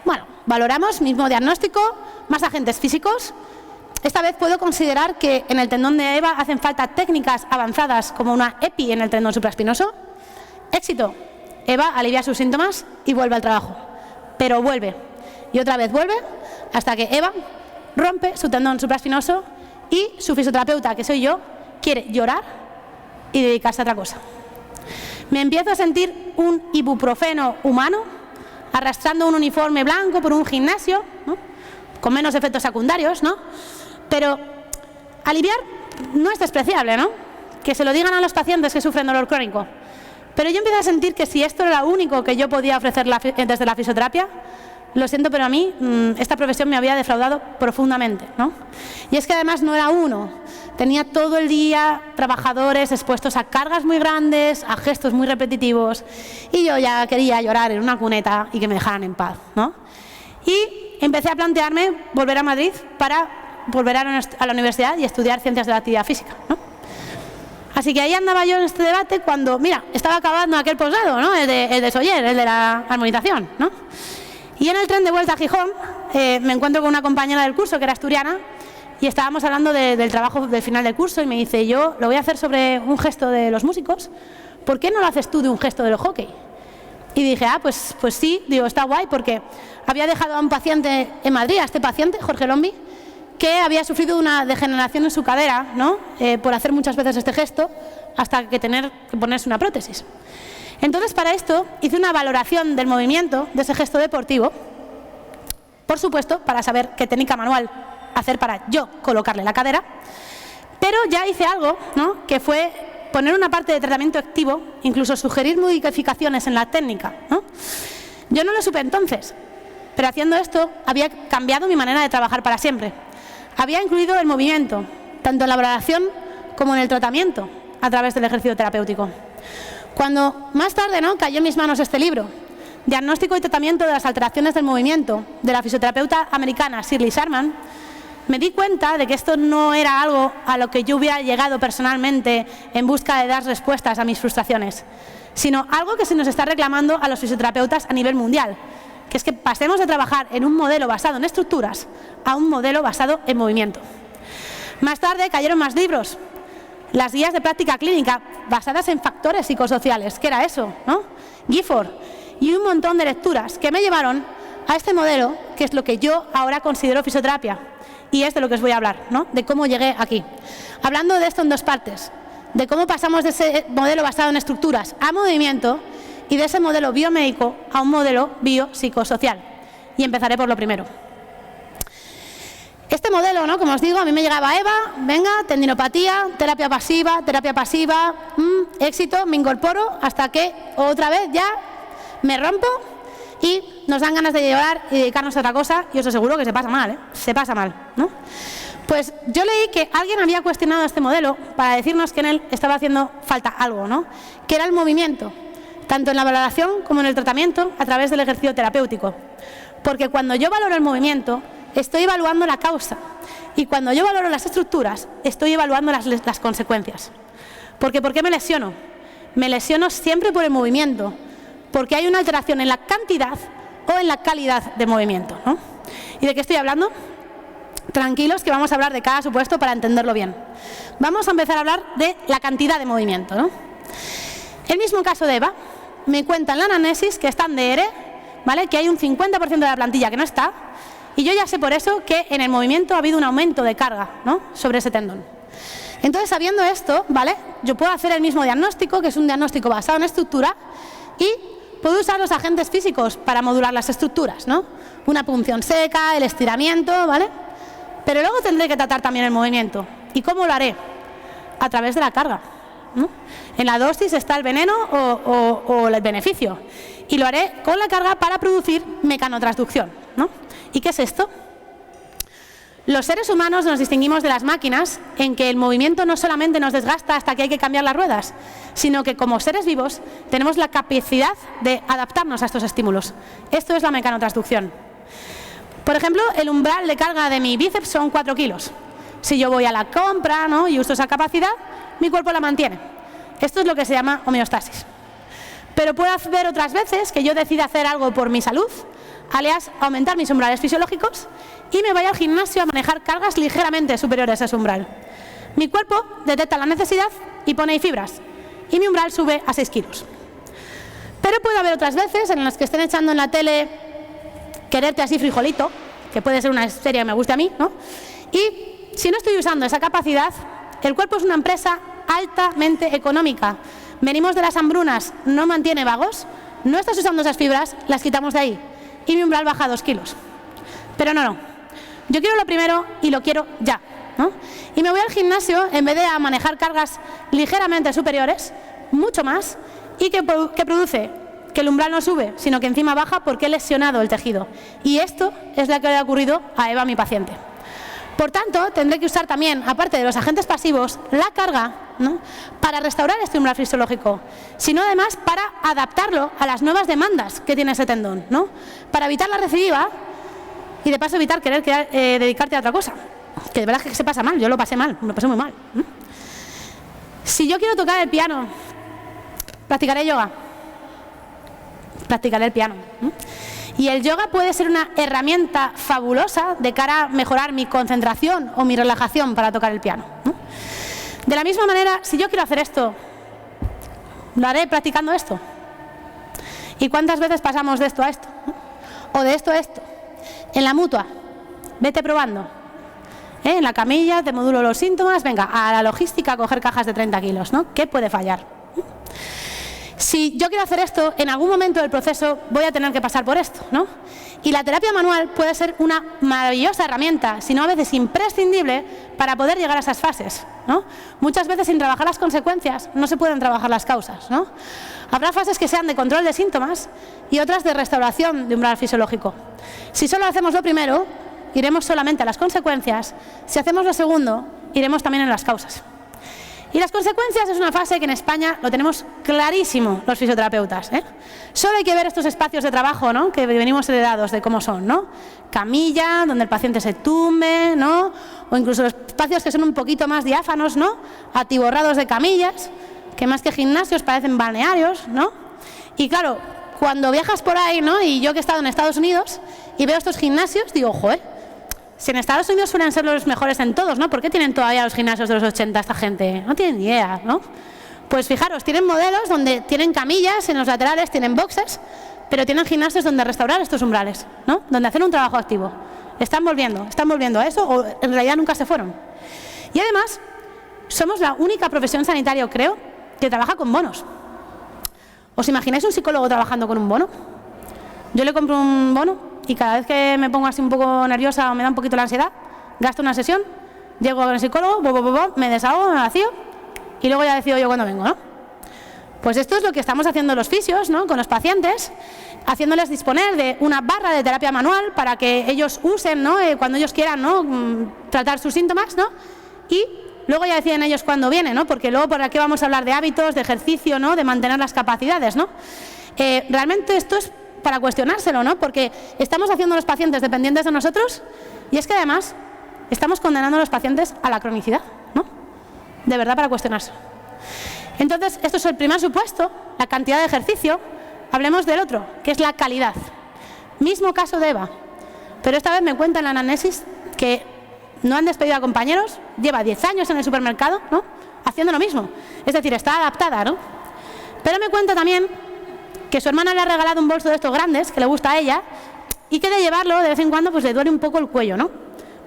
Bueno, valoramos, mismo diagnóstico, más agentes físicos. Esta vez puedo considerar que en el tendón de Eva hacen falta técnicas avanzadas como una EPI en el tendón supraespinoso. Éxito. Eva alivia sus síntomas y vuelve al trabajo, pero vuelve. Y otra vez vuelve hasta que Eva rompe su tendón supraespinoso y su fisioterapeuta, que soy yo, quiere llorar y dedicarse a otra cosa. Me empiezo a sentir un ibuprofeno humano arrastrando un uniforme blanco por un gimnasio, ¿no?, con menos efectos secundarios, ¿no? Pero aliviar no es despreciable, ¿no? Que se lo digan a los pacientes que sufren dolor crónico. Pero yo empiezo a sentir que si esto era lo único que yo podía ofrecer desde la fisioterapia, lo siento, pero a mí esta profesión me había defraudado profundamente, ¿no? Y es que además no era uno, tenía todo el día trabajadores expuestos a cargas muy grandes, a gestos muy repetitivos, y yo ya quería llorar en una cuneta y que me dejaran en paz, ¿no? Y empecé a plantearme volver a Madrid para volver a la universidad y estudiar ciencias de la actividad física, ¿no? Así que ahí andaba yo en este debate cuando, mira, estaba acabando aquel posgrado, ¿no?, el de Soller, el de la armonización, ¿no? Y en el tren de vuelta a Gijón me encuentro con una compañera del curso que era asturiana y estábamos hablando del trabajo del final del curso y me dice, yo lo voy a hacer sobre un gesto de los músicos, ¿por qué no lo haces tú de un gesto de los hockey? Y dije, pues sí, digo, está guay, porque había dejado a un paciente en Madrid, a este paciente, Jorge Lombi, que había sufrido una degeneración en su cadera, ¿no?, por hacer muchas veces este gesto, hasta que tener que ponerse una prótesis. Entonces, para esto, hice una valoración del movimiento de ese gesto deportivo, por supuesto, para saber qué técnica manual hacer para yo colocarle la cadera, pero ya hice algo, ¿no?, que fue poner una parte de tratamiento activo, incluso sugerir modificaciones en la técnica, ¿no? Yo no lo supe entonces, pero haciendo esto había cambiado mi manera de trabajar para siempre. Había incluido el movimiento, tanto en la valoración como en el tratamiento, a través del ejercicio terapéutico. Cuando más tarde, ¿no?, cayó en mis manos este libro, Diagnóstico y tratamiento de las alteraciones del movimiento, de la fisioterapeuta americana Shirley Sharman, me di cuenta de que esto no era algo a lo que yo hubiera llegado personalmente en busca de dar respuestas a mis frustraciones, sino algo que se nos está reclamando a los fisioterapeutas a nivel mundial, que es que pasemos de trabajar en un modelo basado en estructuras a un modelo basado en movimiento. Más tarde cayeron más libros, las guías de práctica clínica basadas en factores psicosociales, ¿qué era eso?, ¿no?, Gifford, y un montón de lecturas que me llevaron a este modelo, que es lo que yo ahora considero fisioterapia, y es de lo que os voy a hablar, ¿no?, de cómo llegué aquí. Hablando de esto en dos partes, de cómo pasamos de ese modelo basado en estructuras a movimiento y de ese modelo biomédico a un modelo biopsicosocial. Y empezaré por lo primero. Este modelo, ¿no?, como os digo, a mí me llegaba Eva, venga, tendinopatía, terapia pasiva, éxito, me incorporo hasta que otra vez ya me rompo y nos dan ganas de llorar y dedicarnos a otra cosa, y os aseguro que se pasa mal, se pasa mal, ¿no? Pues yo leí que alguien había cuestionado este modelo para decirnos que en él estaba haciendo falta algo, ¿no? Que era el movimiento, tanto en la valoración como en el tratamiento a través del ejercicio terapéutico. Porque cuando yo valoro el movimiento, estoy evaluando la causa, y cuando yo valoro las estructuras, estoy evaluando las consecuencias. Porque ¿por qué me lesiono? Me lesiono siempre por el movimiento, porque hay una alteración en la cantidad o en la calidad de movimiento, ¿no? ¿Y de qué estoy hablando? Tranquilos, que vamos a hablar de cada supuesto para entenderlo bien. Vamos a empezar a hablar de la cantidad de movimiento, ¿no? El mismo caso de Eva, me cuenta en la anamnesis que está en DR, ¿vale? Que hay un 50% de la plantilla que no está, y yo ya sé por eso que en el movimiento ha habido un aumento de carga, ¿no? Sobre ese tendón. Entonces, sabiendo esto, ¿vale? Yo puedo hacer el mismo diagnóstico, que es un diagnóstico basado en estructura, y puedo usar los agentes físicos para modular las estructuras, ¿no? Una punción seca, el estiramiento, ¿vale? Pero luego tendré que tratar también el movimiento. ¿Y cómo lo haré? A través de la carga, ¿no? En la dosis está el veneno o el beneficio. Y lo haré con la carga para producir mecanotransducción, ¿no? ¿Y qué es esto? Los seres humanos nos distinguimos de las máquinas en que el movimiento no solamente nos desgasta hasta que hay que cambiar las ruedas, sino que como seres vivos tenemos la capacidad de adaptarnos a estos estímulos. Esto es la mecanotransducción. Por ejemplo, el umbral de carga de mi bíceps son 4 kilos. Si yo voy a la compra, ¿no? Y uso esa capacidad, mi cuerpo la mantiene. Esto es lo que se llama homeostasis. Pero puede haber otras veces que yo decida hacer algo por mi salud, alias aumentar mis umbrales fisiológicos, y me vaya al gimnasio a manejar cargas ligeramente superiores a ese umbral. Mi cuerpo detecta la necesidad y pone ahí fibras, y mi umbral sube a 6 kilos. Pero puede haber otras veces en las que estén echando en la tele Quererte así frijolito, que puede ser una serie que me guste a mí, ¿no? Y si no estoy usando esa capacidad, el cuerpo es una empresa altamente económica. Venimos de las hambrunas, no mantiene vagos, no estás usando esas fibras, las quitamos de ahí, y mi umbral baja 2 kilos. Pero no. Yo quiero lo primero y lo quiero ya, ¿no? Y me voy al gimnasio en vez de a manejar cargas ligeramente superiores, mucho más, y que produce que el umbral no sube, sino que encima baja porque he lesionado el tejido. Y esto es lo que le ha ocurrido a Eva, mi paciente. Por tanto, tendré que usar también, aparte de los agentes pasivos, la carga, ¿no? Para restaurar este umbral fisiológico, sino además para adaptarlo a las nuevas demandas que tiene ese tendón, ¿no? Para evitar la recidiva y de paso evitar querer dedicarte a otra cosa, que de verdad es que se pasa mal. Yo lo pasé mal, me pasé muy mal, ¿no? Si yo quiero tocar el piano, practicaré yoga, practicaré el piano, ¿no? Y el yoga puede ser una herramienta fabulosa de cara a mejorar mi concentración o mi relajación para tocar el piano, ¿no? De la misma manera, si yo quiero hacer esto, lo haré practicando esto. ¿Y cuántas veces pasamos de esto a esto, ¿no? O de esto a esto? En la mutua, vete probando. En la camilla te modulo los síntomas, venga, a la logística a coger cajas de 30 kilos, ¿no? ¿Qué puede fallar? Si yo quiero hacer esto, en algún momento del proceso voy a tener que pasar por esto, ¿no? Y la terapia manual puede ser una maravillosa herramienta, si no a veces imprescindible, para poder llegar a esas fases, ¿no? Muchas veces sin trabajar las consecuencias no se pueden trabajar las causas, ¿no? Habrá fases que sean de control de síntomas y otras de restauración de umbral fisiológico. Si solo hacemos lo primero, iremos solamente a las consecuencias. Si hacemos lo segundo, iremos también en las causas. Y las consecuencias es una fase que en España lo tenemos clarísimo los fisioterapeutas, ¿eh? Solo hay que ver estos espacios de trabajo, ¿no? Que venimos heredados de cómo son, ¿no? Camilla, donde el paciente se tumbe, ¿no? O incluso los espacios que son un poquito más diáfanos, ¿no? Atiborrados de camillas, que más que gimnasios parecen balnearios, ¿no? Y claro, cuando viajas por ahí, ¿no? Y yo que he estado en Estados Unidos y veo estos gimnasios, digo, joder, si en Estados Unidos suelen ser los mejores en todos, ¿no? ¿Por qué tienen todavía los gimnasios de los 80 esta gente? No tienen ni idea, ¿no? Pues fijaros, tienen modelos donde tienen camillas en los laterales, tienen boxes, pero tienen gimnasios donde restaurar estos umbrales, ¿no? Donde hacer un trabajo activo. Están volviendo a eso, o en realidad nunca se fueron. Y además, somos la única profesión sanitaria, creo, que trabaja con bonos. ¿Os imagináis un psicólogo trabajando con un bono? Yo le compro un bono y cada vez que me pongo así un poco nerviosa o me da un poquito la ansiedad, gasto una sesión, llego con el psicólogo, me desahogo, me vacío y luego ya decido yo cuándo vengo, ¿no? Pues esto es lo que estamos haciendo los fisios, ¿no?, con los pacientes, haciéndoles disponer de una barra de terapia manual para que ellos usen, ¿no?, cuando ellos quieran, ¿no?, tratar sus síntomas, ¿no?, y luego ya deciden ellos cuándo vienen, ¿no?, porque luego por aquí vamos a hablar de hábitos, de ejercicio, ¿no?, de mantener las capacidades, ¿no? Realmente esto es para cuestionárselo, ¿no?, porque estamos haciendo a los pacientes dependientes de nosotros y es que además estamos condenando a los pacientes a la cronicidad, ¿no? De verdad, para cuestionarse. Entonces, esto es el primer supuesto, la cantidad de ejercicio. Hablemos del otro, que es la calidad. Mismo caso de Eva, pero esta vez me cuenta en la anamnesis que no han despedido a compañeros, lleva 10 años en el supermercado, ¿no?, haciendo lo mismo. Es decir, está adaptada, ¿no? Pero me cuenta también que su hermana le ha regalado un bolso de estos grandes, que le gusta a ella, y que de llevarlo de vez en cuando pues le duele un poco el cuello, ¿no?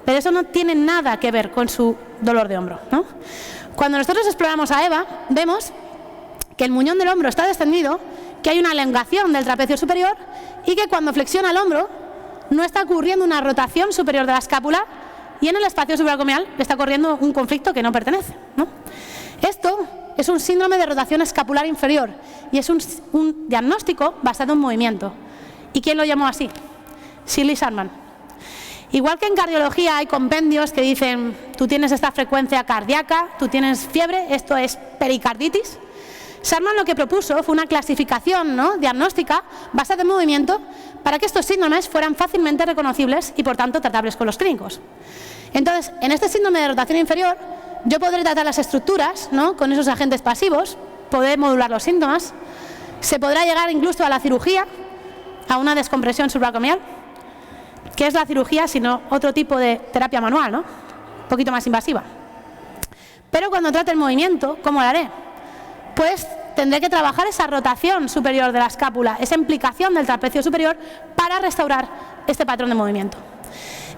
Pero eso no tiene nada que ver con su dolor de hombro, ¿no? Cuando nosotros exploramos a Eva, vemos que el muñón del hombro está descendido, que hay una elongación del trapecio superior y que cuando flexiona el hombro no está ocurriendo una rotación superior de la escápula y en el espacio supracraneal está ocurriendo un conflicto que no pertenece, ¿no? Esto es un síndrome de rotación escapular inferior y es un diagnóstico basado en movimiento. ¿Y quién lo llamó así? Shirley Sharman. Igual que en cardiología hay compendios que dicen tú tienes esta frecuencia cardíaca, tú tienes fiebre, esto es pericarditis. Sharman lo que propuso fue una clasificación, ¿no?, diagnóstica basada en movimiento para que estos síndromes fueran fácilmente reconocibles y por tanto tratables con los clínicos. Entonces, en este síndrome de rotación inferior yo podré tratar las estructuras, ¿no?, con esos agentes pasivos, poder modular los síntomas, se podrá llegar incluso a la cirugía, a una descompresión supracraneal. ¿Qué es la cirugía sino otro tipo de terapia manual, ¿no?, un poquito más invasiva? Pero cuando trate el movimiento, ¿cómo lo haré? Pues tendré que trabajar esa rotación superior de la escápula, esa implicación del trapecio superior para restaurar este patrón de movimiento.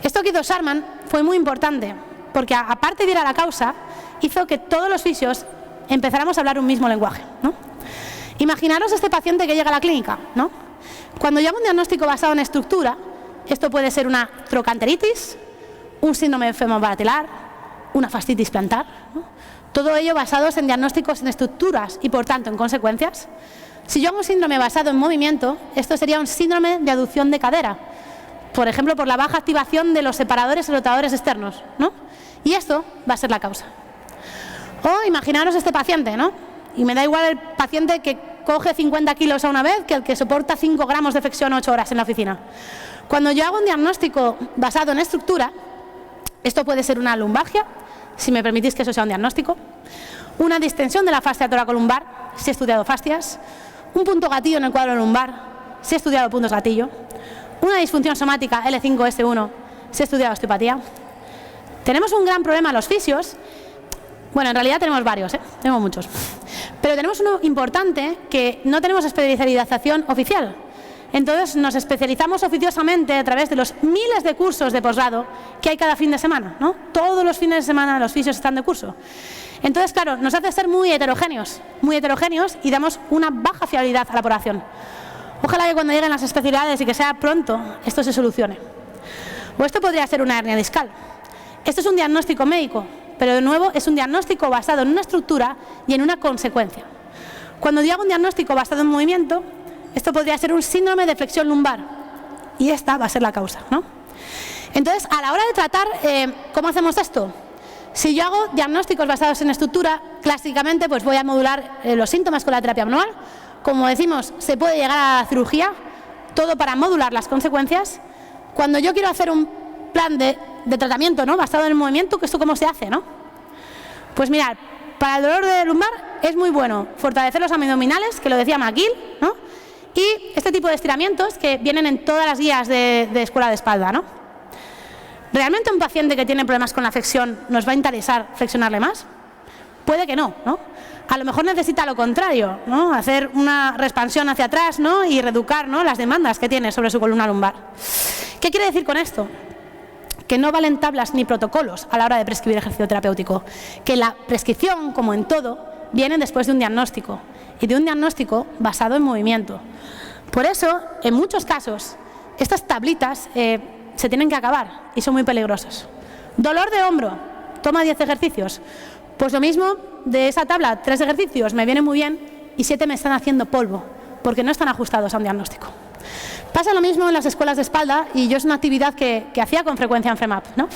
Esto que hizo Sharman fue muy importante porque, aparte de ir a la causa, hizo que todos los fisios empezáramos a hablar un mismo lenguaje, ¿no? Imaginaros este paciente que llega a la clínica, ¿no? Cuando yo hago un diagnóstico basado en estructura, esto puede ser una trocanteritis, un síndrome femorobatelar, una fascitis plantar, ¿no? Todo ello basados en diagnósticos en estructuras y, por tanto, en consecuencias. Si yo hago un síndrome basado en movimiento, esto sería un síndrome de aducción de cadera, por ejemplo, por la baja activación de los separadores y rotadores externos, ¿no? Y esto va a ser la causa. O imaginaros este paciente, ¿no? Y me da igual el paciente que coge 50 kilos a una vez que el que soporta 5 gramos de flexión 8 horas en la oficina. Cuando yo hago un diagnóstico basado en estructura, esto puede ser una lumbalgia, si me permitís que eso sea un diagnóstico, una distensión de la fascia toracolumbar, si he estudiado fascias, un punto gatillo en el cuadro lumbar, si he estudiado puntos gatillo, una disfunción somática L5-S1, si he estudiado osteopatía. Tenemos un gran problema los fisios, bueno, en realidad tenemos varios, tenemos muchos, pero tenemos uno importante, que no tenemos especialización oficial. Entonces nos especializamos oficiosamente a través de los miles de cursos de posgrado que hay cada fin de semana, ¿no? Todos los fines de semana los fisios están de curso. Entonces, claro, nos hace ser muy heterogéneos y damos una baja fiabilidad a la población. Ojalá que cuando lleguen las especialidades y que sea pronto, esto se solucione. O esto podría ser una hernia discal. Esto es un diagnóstico médico, pero de nuevo es un diagnóstico basado en una estructura y en una consecuencia. Cuando yo hago un diagnóstico basado en movimiento, esto podría ser un síndrome de flexión lumbar y esta va a ser la causa, ¿no? Entonces, a la hora de tratar, ¿cómo hacemos esto? Si yo hago diagnósticos basados en estructura, clásicamente pues voy a modular los síntomas con la terapia manual. Como decimos, se puede llegar a la cirugía, todo para modular las consecuencias. Cuando yo quiero hacer un plan de tratamiento, ¿no?, basado en el movimiento, ¿esto cómo se hace, no? Pues mirad, para el dolor de lumbar es muy bueno fortalecer los abdominales, que lo decía McGill, ¿no?, y este tipo de estiramientos que vienen en todas las guías de escuela de espalda, ¿no? ¿Realmente un paciente que tiene problemas con la flexión nos va a interesar flexionarle más? Puede que no, ¿no? A lo mejor necesita lo contrario, ¿no?, hacer una expansión hacia atrás, ¿no?, y reeducar, ¿no?, las demandas que tiene sobre su columna lumbar. ¿Qué quiere decir con esto? Que no valen tablas ni protocolos a la hora de prescribir ejercicio terapéutico, que la prescripción, como en todo, viene después de un diagnóstico, y de un diagnóstico basado en movimiento. Por eso, en muchos casos, estas tablitas se tienen que acabar y son muy peligrosas. Dolor de hombro, toma 10 ejercicios. Pues lo mismo, de esa tabla, 3 ejercicios me viene muy bien y 7 me están haciendo polvo, porque no están ajustados a un diagnóstico. Pasa lo mismo en las escuelas de espalda, y yo es una actividad que hacía con frecuencia en FEMAP, ¿no?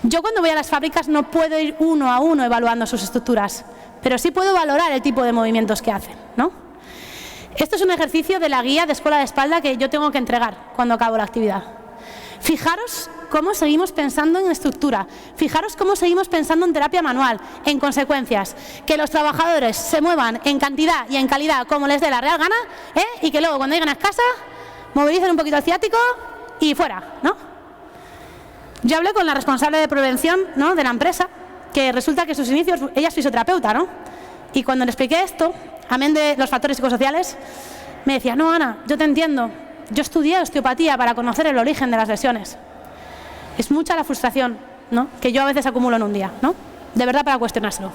Yo cuando voy a las fábricas no puedo ir uno a uno evaluando sus estructuras, pero sí puedo valorar el tipo de movimientos que hacen, ¿no? Esto es un ejercicio de la guía de escuela de espalda que yo tengo que entregar cuando acabo la actividad. Fijaros cómo seguimos pensando en estructura, fijaros cómo seguimos pensando en terapia manual, en consecuencias, que los trabajadores se muevan en cantidad y en calidad como les dé la real gana, y que luego cuando lleguen a casa movilicen un poquito el ciático y fuera, ¿no? Yo hablé con la responsable de prevención, ¿no?, de la empresa, que resulta que sus inicios, ella es fisioterapeuta, ¿no? Y cuando le expliqué esto, amén de los factores psicosociales, me decía, no, Ana, yo te entiendo, yo estudié osteopatía para conocer el origen de las lesiones. Es mucha la frustración, ¿no?, que yo a veces acumulo en un día, ¿no?, de verdad, para cuestionárselo.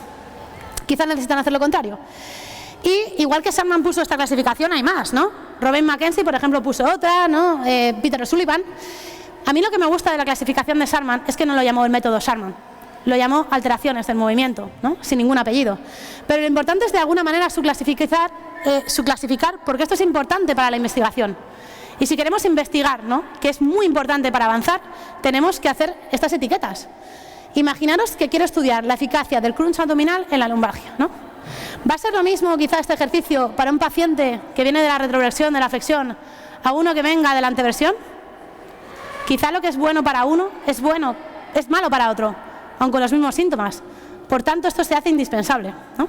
Quizás necesitan hacer lo contrario. Y igual que Sarman puso esta clasificación, hay más, ¿no? Robin McKenzie, por ejemplo, puso otra, ¿no? Peter O'Sullivan. A mí lo que me gusta de la clasificación de Sarman es que no lo llamó el método Sarman, lo llamó alteraciones del movimiento, ¿no?, sin ningún apellido. Pero lo importante es de alguna manera su clasificar, porque esto es importante para la investigación. Y si queremos investigar, ¿no?, que es muy importante para avanzar, tenemos que hacer estas etiquetas. Imaginaros que quiero estudiar la eficacia del crunch abdominal en la lumbalgia, ¿no? ¿Va a ser lo mismo quizá este ejercicio para un paciente que viene de la retroversión, de la flexión, a uno que venga de la anteversión? Quizá lo que es bueno para uno es malo para otro, aun con los mismos síntomas. Por tanto, esto se hace indispensable, ¿no?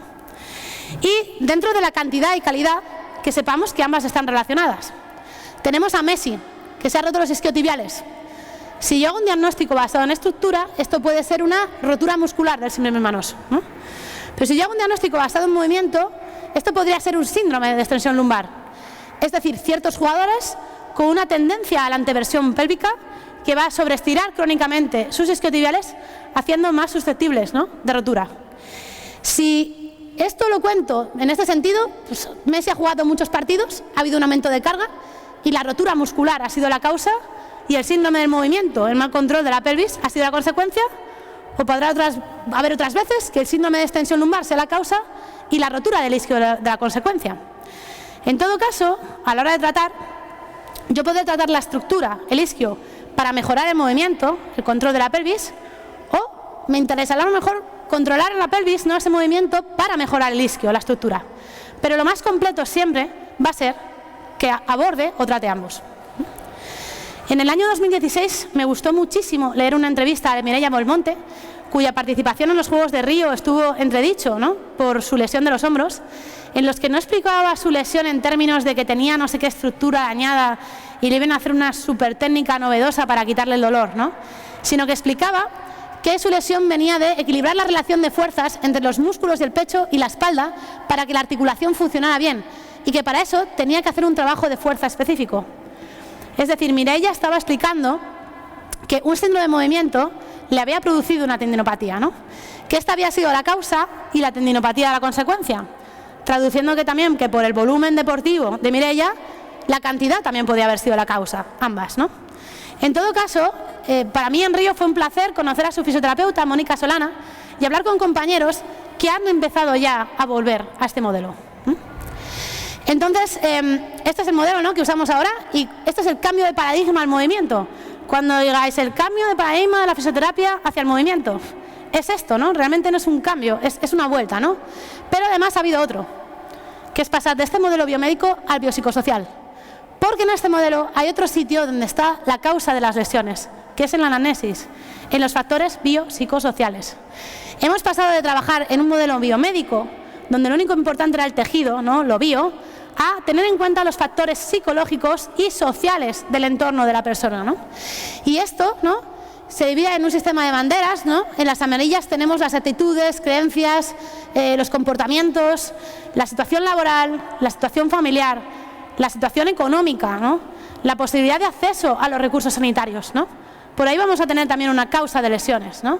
Y dentro de la cantidad y calidad, que sepamos que ambas están relacionadas. Tenemos a Messi, que se ha roto los isquiotibiales. Si yo hago un diagnóstico basado en estructura, esto puede ser una rotura muscular del síndrome manoso, ¿no? Pero si yo hago un diagnóstico basado en movimiento, esto podría ser un síndrome de extensión lumbar. Es decir, ciertos jugadores con una tendencia a la anteversión pélvica que va a sobreestirar crónicamente sus isquiotibiales, haciendo más susceptibles, ¿no?, de rotura. Si esto lo cuento en este sentido, pues Messi ha jugado muchos partidos, ha habido un aumento de carga y la rotura muscular ha sido la causa, y el síndrome del movimiento, el mal control de la pelvis, ha sido la consecuencia. O podrá haber otras veces que el síndrome de extensión lumbar sea la causa y la rotura del isquio de la consecuencia. En todo caso, a la hora de tratar, yo podré tratar la estructura, el isquio, para mejorar el movimiento, el control de la pelvis, o me interesará a lo mejor controlar la pelvis, no ese movimiento, para mejorar el isquio, la estructura. Pero lo más completo siempre va a ser que aborde o trate ambos. En el año 2016 me gustó muchísimo leer una entrevista de Mireia Belmonte, cuya participación en los Juegos de Río estuvo entredicho, ¿no?, por su lesión de los hombros, en los que no explicaba su lesión en términos de que tenía no sé qué estructura dañada y le iban a hacer una super técnica novedosa para quitarle el dolor, ¿no?, sino que explicaba que su lesión venía de equilibrar la relación de fuerzas entre los músculos del pecho y la espalda para que la articulación funcionara bien, y que para eso tenía que hacer un trabajo de fuerza específico. Es decir, Mireia estaba explicando que un síndrome de movimiento le había producido una tendinopatía, ¿no?, que esta había sido la causa y la tendinopatía la consecuencia, traduciendo que también que por el volumen deportivo de Mireia, la cantidad también podía haber sido la causa, ambas, ¿no? En todo caso, para mí en Río fue un placer conocer a su fisioterapeuta, Mónica Solana, y hablar con compañeros que han empezado ya a volver a este modelo. Entonces, este es el modelo, ¿no?, que usamos ahora, y este es el cambio de paradigma al movimiento. Cuando digáis el cambio de paradigma de la fisioterapia hacia el movimiento, es esto, ¿no? Realmente no es un cambio, es una vuelta, ¿no? Pero además ha habido otro, que es pasar de este modelo biomédico al biopsicosocial. Porque en este modelo hay otro sitio donde está la causa de las lesiones, que es en la anamnesis, en los factores biopsicosociales. Hemos pasado de trabajar en un modelo biomédico, donde lo único importante era el tejido, ¿no?, lo bio, a tener en cuenta los factores psicológicos y sociales del entorno de la persona, ¿no? Y esto, ¿no?, se divide en un sistema de banderas, ¿no? En las amarillas tenemos las actitudes, creencias, los comportamientos, la situación laboral, la situación familiar, la situación económica, ¿no?, la posibilidad de acceso a los recursos sanitarios, ¿no? Por ahí vamos a tener también una causa de lesiones, ¿no?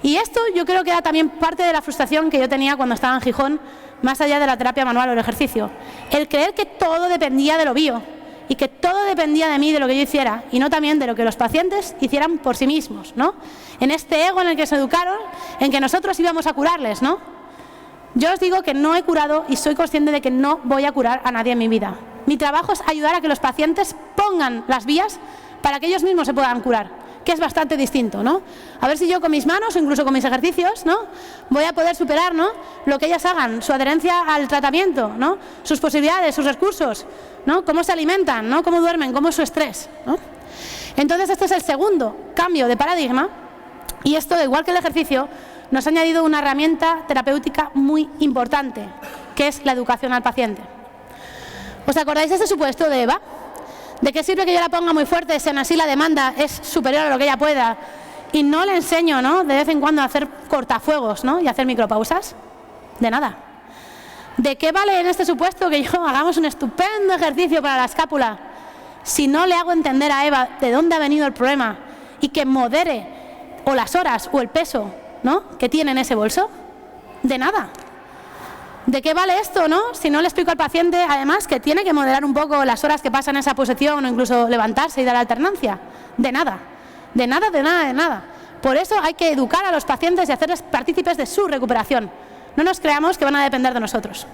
Y esto yo creo que era también parte de la frustración que yo tenía cuando estaba en Gijón, más allá de la terapia manual o el ejercicio. El creer que todo dependía de lo bio y que todo dependía de mí, de lo que yo hiciera, y no también de lo que los pacientes hicieran por sí mismos, ¿no? En este ego en el que se educaron, en que nosotros íbamos a curarles, ¿no? Yo os digo que no he curado y soy consciente de que no voy a curar a nadie en mi vida. Mi trabajo es ayudar a que los pacientes pongan las vías para que ellos mismos se puedan curar, que es bastante distinto, ¿no? A ver si yo con mis manos o incluso con mis ejercicios, ¿no?, voy a poder superar, ¿no?, lo que ellas hagan, su adherencia al tratamiento, ¿no?, sus posibilidades, sus recursos, ¿no?, cómo se alimentan, ¿no?, cómo duermen, cómo es su estrés, ¿no? Entonces, este es el segundo cambio de paradigma y esto, igual que el ejercicio, nos ha añadido una herramienta terapéutica muy importante, que es la educación al paciente. ¿Os acordáis de ese supuesto de Eva? ¿De qué sirve que yo la ponga muy fuerte si aún así la demanda es superior a lo que ella pueda y no le enseño, ¿no?, de vez en cuando a hacer cortafuegos, ¿no?, y hacer micropausas? De nada. ¿De qué vale en este supuesto que yo hagamos un estupendo ejercicio para la escápula si no le hago entender a Eva de dónde ha venido el problema y que modere o las horas o el peso, ¿no?, que tiene en ese bolso? De nada. ¿De qué vale esto, no?, si no le explico al paciente, además, que tiene que moderar un poco las horas que pasa en esa posición o incluso levantarse y dar alternancia? De nada. De nada, de nada, de nada. Por eso hay que educar a los pacientes y hacerles partícipes de su recuperación. No nos creamos que van a depender de nosotros.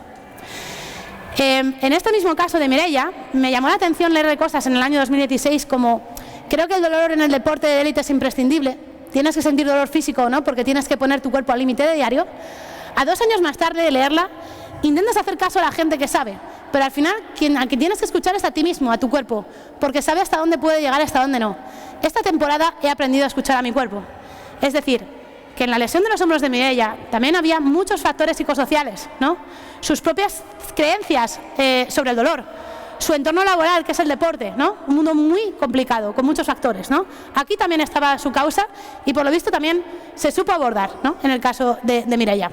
En este mismo caso de Mireia, me llamó la atención leer cosas en el año 2016 como: creo que el dolor en el deporte de élite es imprescindible. Tienes que sentir dolor físico, ¿no?, porque tienes que poner tu cuerpo al límite de diario. A 2 años más tarde de leerla, intentas hacer caso a la gente que sabe, pero al final a quien tienes que escuchar es a ti mismo, a tu cuerpo, porque sabe hasta dónde puede llegar y hasta dónde no. Esta temporada he aprendido a escuchar a mi cuerpo. Es decir, que en la lesión de los hombros de Mireia también había muchos factores psicosociales, ¿no?, sus propias creencias sobre el dolor, su entorno laboral, que es el deporte, ¿no?, un mundo muy complicado, con muchos factores, ¿no? Aquí también estaba su causa y por lo visto también se supo abordar, ¿no?, en el caso de Mireia.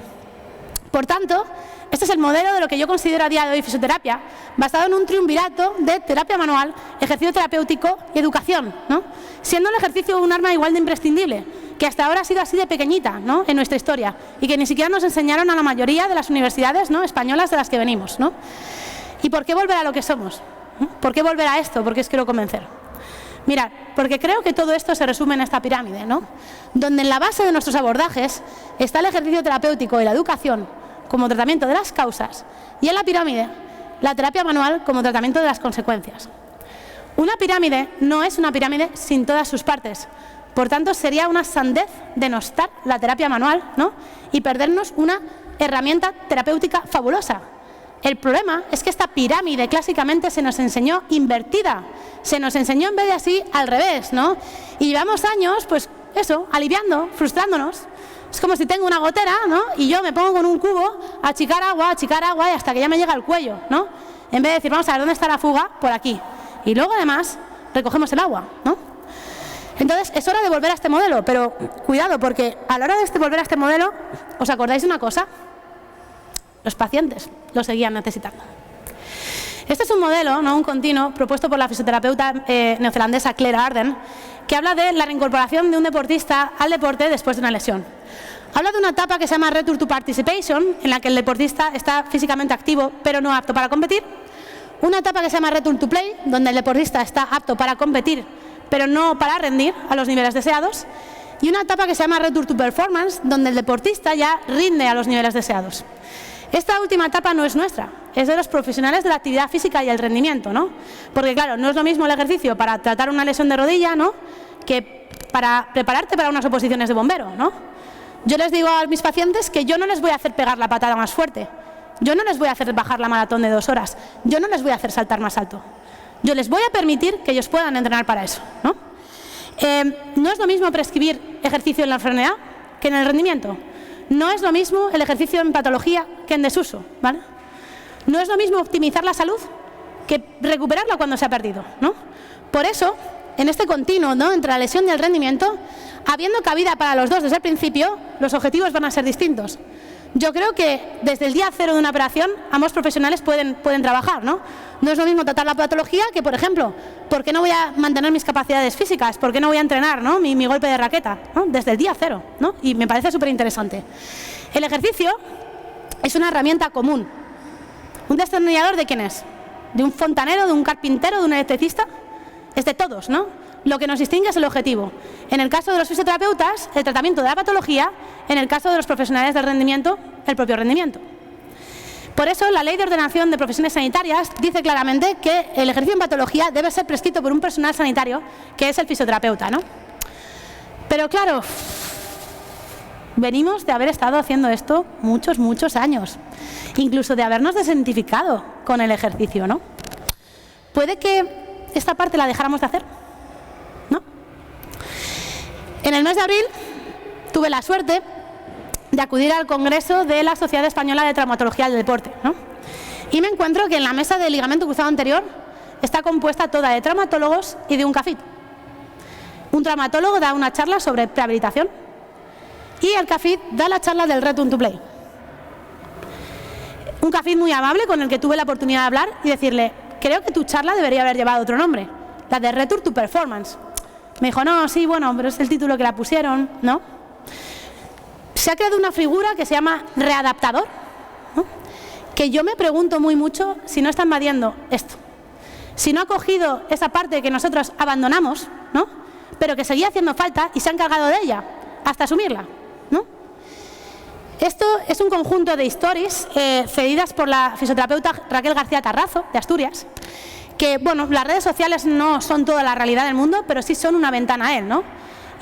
Por tanto, este es el modelo de lo que yo considero a día de hoy fisioterapia, basado en un triunvirato de terapia manual, ejercicio terapéutico y educación, ¿no?, siendo el ejercicio un arma igual de imprescindible, que hasta ahora ha sido así de pequeñita, ¿no?, en nuestra historia, y que ni siquiera nos enseñaron a la mayoría de las universidades, ¿no?, españolas de las que venimos, ¿no? ¿Y por qué volver a lo que somos? ¿Por qué volver a esto? Porque os quiero convencer. Mirad, porque creo que todo esto se resume en esta pirámide, ¿no?, donde en la base de nuestros abordajes está el ejercicio terapéutico y la educación como tratamiento de las causas, y en la pirámide la terapia manual como tratamiento de las consecuencias. Una pirámide no es una pirámide sin todas sus partes. Por tanto, sería una sandez denostar la terapia manual, ¿no?, y perdernos una herramienta terapéutica fabulosa. El problema es que esta pirámide clásicamente se nos enseñó invertida, se nos enseñó en vez de así al revés, ¿no? Y llevamos años, pues eso, aliviando, frustrándonos. Es como si tengo una gotera, ¿no?, y yo me pongo con un cubo a achicar agua y hasta que ya me llega al cuello, ¿no? En vez de decir, vamos a ver, ¿dónde está la fuga? Por aquí. Y luego además recogemos el agua, ¿no? Entonces es hora de volver a este modelo, pero cuidado, porque a la hora de volver a este modelo, ¿os acordáis de una cosa? Los pacientes lo seguían necesitando. Este es un modelo, ¿no?, un continuo, propuesto por la fisioterapeuta neozelandesa Claire Arden, que habla de la reincorporación de un deportista al deporte después de una lesión. Habla de una etapa que se llama Return to Participation, en la que el deportista está físicamente activo pero no apto para competir. Una etapa que se llama Return to Play, donde el deportista está apto para competir pero no para rendir a los niveles deseados. Y una etapa que se llama Return to Performance, donde el deportista ya rinde a los niveles deseados. Esta última etapa no es nuestra, es de los profesionales de la actividad física y el rendimiento, ¿no? Porque claro, no es lo mismo el ejercicio para tratar una lesión de rodilla, ¿no?, que para prepararte para unas oposiciones de bombero, ¿no? Yo les digo a mis pacientes que yo no les voy a hacer pegar la patada más fuerte, yo no les voy a hacer bajar la maratón de 2 horas, yo no les voy a hacer saltar más alto. Yo les voy a permitir que ellos puedan entrenar para eso, ¿no? No es lo mismo prescribir ejercicio en la enfermedad que en el rendimiento. No es lo mismo el ejercicio en patología que en desuso, ¿vale? No es lo mismo optimizar la salud que recuperarla cuando se ha perdido, ¿no? Por eso, en este continuo, ¿no?, entre la lesión y el rendimiento, habiendo cabida para los dos desde el principio, los objetivos van a ser distintos. Yo creo que desde el día cero de una operación ambos profesionales pueden trabajar, ¿no? No es lo mismo tratar la patología que, por ejemplo, ¿por qué no voy a mantener mis capacidades físicas? ¿Por qué no voy a entrenar, ¿no?, mi golpe de raqueta, ¿no?, desde el día cero, ¿no? Y me parece súper interesante. El ejercicio es una herramienta común. ¿Un destornillador de quién es? ¿De un fontanero, de un carpintero, de un electricista? Es de todos, ¿no? Lo que nos distingue es el objetivo. En el caso de los fisioterapeutas, el tratamiento de la patología; en el caso de los profesionales del rendimiento, el propio rendimiento. Por eso, la Ley de Ordenación de Profesiones Sanitarias dice claramente que el ejercicio en patología debe ser prescrito por un personal sanitario, que es el fisioterapeuta, ¿no? Pero claro, venimos de haber estado haciendo esto muchos años, incluso de habernos desidentificado con el ejercicio, ¿no? ¿Puede que esta parte la dejáramos de hacer? ¿No? En el mes de abril tuve la suerte de acudir al congreso de la Sociedad Española de Traumatología del Deporte, ¿no? Y me encuentro que en la mesa del ligamento cruzado anterior está compuesta toda de traumatólogos y de un CAFIT. Un traumatólogo da una charla sobre prehabilitación y el CAFIT da la charla del Return to Play. Un CAFIT muy amable con el que tuve la oportunidad de hablar y decirle: creo que tu charla debería haber llevado otro nombre, la de Return to Performance. Me dijo: no, sí, bueno, pero es el título que la pusieron, ¿no? Se ha creado una figura que se llama readaptador, ¿no? Que yo me pregunto mucho si no está invadiendo esto. Si no ha cogido esa parte que nosotros abandonamos, ¿no? Pero que seguía haciendo falta y se ha encargado de ella hasta asumirla, ¿no? Esto es un conjunto de stories cedidas por la fisioterapeuta Raquel García Tarrazo, de Asturias, que, bueno, las redes sociales no son toda la realidad del mundo, pero sí son una ventana a él, ¿no?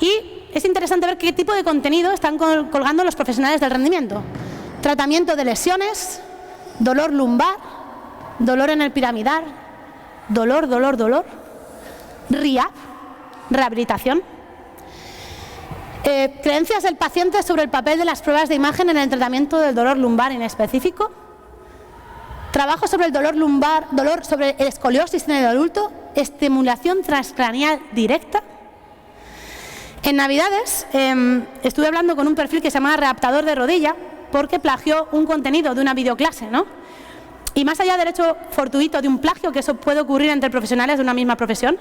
Y es interesante ver qué tipo de contenido están colgando los profesionales del rendimiento. Tratamiento de lesiones, dolor lumbar, dolor en el piramidal, dolor, RIAP, rehabilitación. Creencias del paciente sobre el papel de las pruebas de imagen en el tratamiento del dolor lumbar inespecífico. Trabajo sobre el dolor lumbar, dolor sobre el escoliosis en el adulto, estimulación transcraneal directa. En Navidades estuve hablando con un perfil que se llama readaptador de rodilla porque plagió un contenido de una videoclase, ¿no? Y más allá del hecho fortuito de un plagio, que eso puede ocurrir entre profesionales de una misma profesión,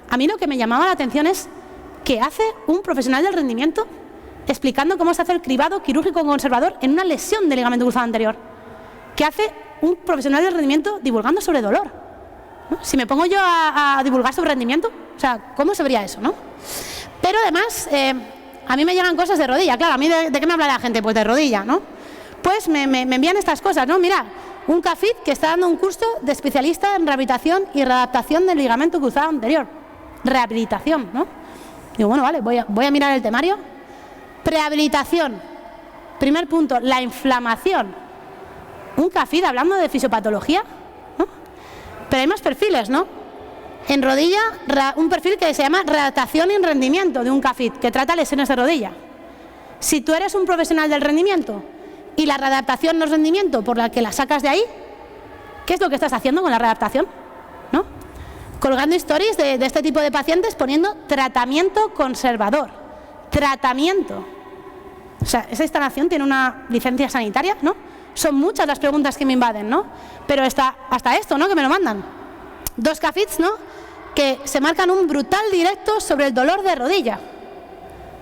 a mí lo que me llamaba la atención es qué hace un profesional del rendimiento explicando cómo se hace el cribado quirúrgico conservador en una lesión del ligamento cruzado anterior. ¿Qué hace un profesional del rendimiento divulgando sobre dolor? ¿No? Si me pongo yo a divulgar sobre rendimiento, o sea, ¿cómo se vería eso, no? Pero además, a mí me llegan cosas de rodilla. Claro, a mí ¿de qué me habla la gente? Pues de rodilla, ¿no? Pues me envían estas cosas, ¿no? Mira, un CAFIT que está dando un curso de especialista en rehabilitación y readaptación del ligamento cruzado anterior. Rehabilitación, ¿no? Digo, bueno, vale, voy a mirar el temario. Prehabilitación. Primer punto, la inflamación. Un CAFIT hablando de fisiopatología, ¿no? Pero hay más perfiles, ¿no? En rodilla, un perfil que se llama readaptación y rendimiento de un CAFIT, que trata lesiones de rodilla. Si tú eres un profesional del rendimiento y la readaptación no es rendimiento por la que la sacas de ahí, ¿qué es lo que estás haciendo con la readaptación? ¿No? Colgando stories de este tipo de pacientes poniendo tratamiento conservador. Tratamiento. O sea, esa instalación tiene una licencia sanitaria, ¿no? Son muchas las preguntas que me invaden, ¿no? Pero hasta esto, ¿no? Que me lo mandan. 2 CAFITs, ¿no? Que se marcan un brutal directo sobre el dolor de rodilla.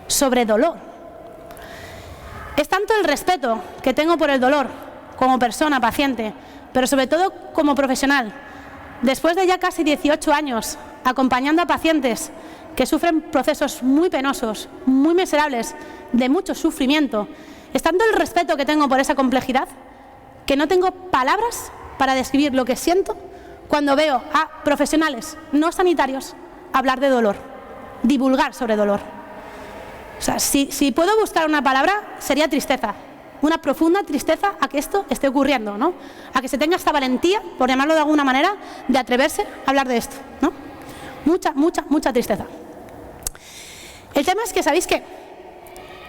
Sobre dolor. Es tanto el respeto que tengo por el dolor como persona, paciente, pero sobre todo como profesional. Después de ya casi 18 años acompañando a pacientes que sufren procesos muy penosos, muy miserables, de mucho sufrimiento, es tanto el respeto que tengo por esa complejidad que no tengo palabras para describir lo que siento cuando veo a profesionales no sanitarios hablar de dolor, divulgar sobre dolor. O sea, si puedo buscar una palabra, sería tristeza. Una profunda tristeza a que esto esté ocurriendo, ¿no? A que se tenga esta valentía, por llamarlo de alguna manera, de atreverse a hablar de esto, ¿no? Mucha tristeza. El tema es que, ¿sabéis qué?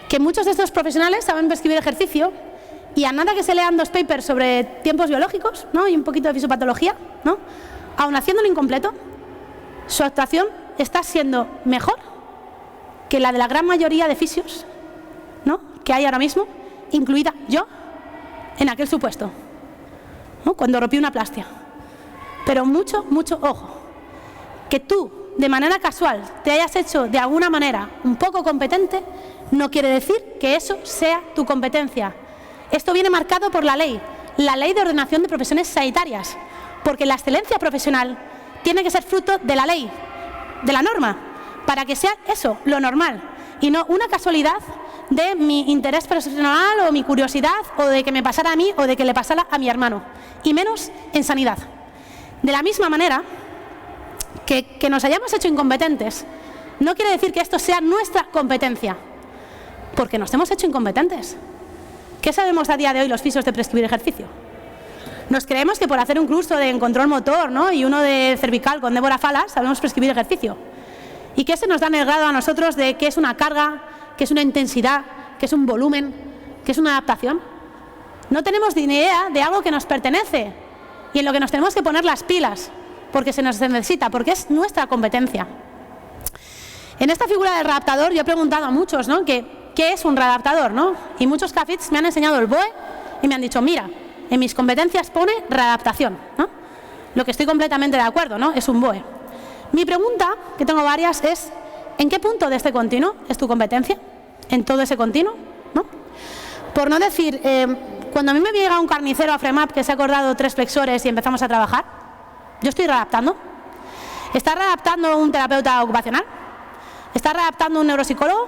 Que muchos de estos profesionales saben prescribir ejercicio y a nada que se lean 2 papers sobre tiempos biológicos, ¿no? Y un poquito de fisiopatología, ¿no? Aun haciéndolo incompleto, su actuación está siendo mejor que la de la gran mayoría de fisios, ¿no? Que hay ahora mismo, incluida yo, en aquel supuesto, ¿no? Cuando rompí una plastia. Pero mucho ojo, que tú, de manera casual, te hayas hecho de alguna manera un poco competente, no quiere decir que eso sea tu competencia. Esto viene marcado por la ley de ordenación de profesiones sanitarias, porque la excelencia profesional tiene que ser fruto de la ley, de la norma, para que sea eso, lo normal, y no una casualidad de mi interés personal o mi curiosidad o de que me pasara a mí o de que le pasara a mi hermano, y menos en sanidad. De la misma manera, que nos hayamos hecho incompetentes no quiere decir que esto sea nuestra competencia, porque nos hemos hecho incompetentes. ¿Qué sabemos a día de hoy los fisios de prescribir ejercicio? Nos creemos que por hacer un curso de control motor, ¿no?, y uno de cervical con Débora Falas sabemos prescribir ejercicio. ¿Y qué se nos da en el grado a nosotros de qué es una carga, qué es una intensidad, qué es un volumen, qué es una adaptación? No tenemos ni idea de algo que nos pertenece y en lo que nos tenemos que poner las pilas, porque se nos necesita, porque es nuestra competencia. En esta figura del readaptador yo he preguntado a muchos, ¿no?, ¿qué es un readaptador?, ¿no? Y muchos CAFITs me han enseñado el BOE y me han dicho, mira, en mis competencias pone readaptación, ¿no? Lo que estoy completamente de acuerdo, ¿no?, es un BOE. Mi pregunta, que tengo varias, es ¿en qué punto de este continuo es tu competencia? ¿En todo ese continuo?, ¿no? Por no decir, cuando a mí me llega un carnicero a FREMAP que se ha acordado 3 flexores y empezamos a trabajar, yo estoy readaptando. ¿Está readaptando un terapeuta ocupacional? ¿Está readaptando un neuropsicólogo?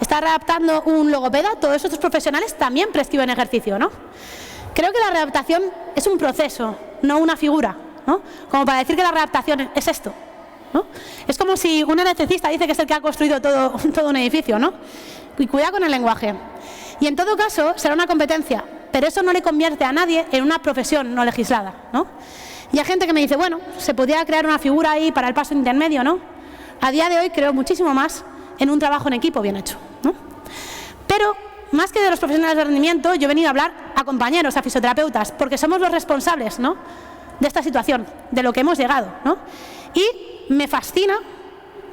¿Está readaptando un logopeda? Todos estos profesionales también prescriben ejercicio, ¿no? Creo que la readaptación es un proceso, no una figura, ¿no? Como para decir que la readaptación es esto, ¿no? Es como si un electricista dice que es el que ha construido todo un edificio, ¿no? Y cuidado con el lenguaje. Y en todo caso será una competencia, pero eso no le convierte a nadie en una profesión no legislada, ¿no? Y hay gente que me dice, bueno, se podría crear una figura ahí para el paso intermedio, ¿no? A día de hoy creo muchísimo más en un trabajo en equipo bien hecho, ¿no? Pero más que de los profesionales de rendimiento, yo he venido a hablar a compañeros, a fisioterapeutas, porque somos los responsables, ¿no?, de esta situación, de lo que hemos llegado, ¿no? Y me fascina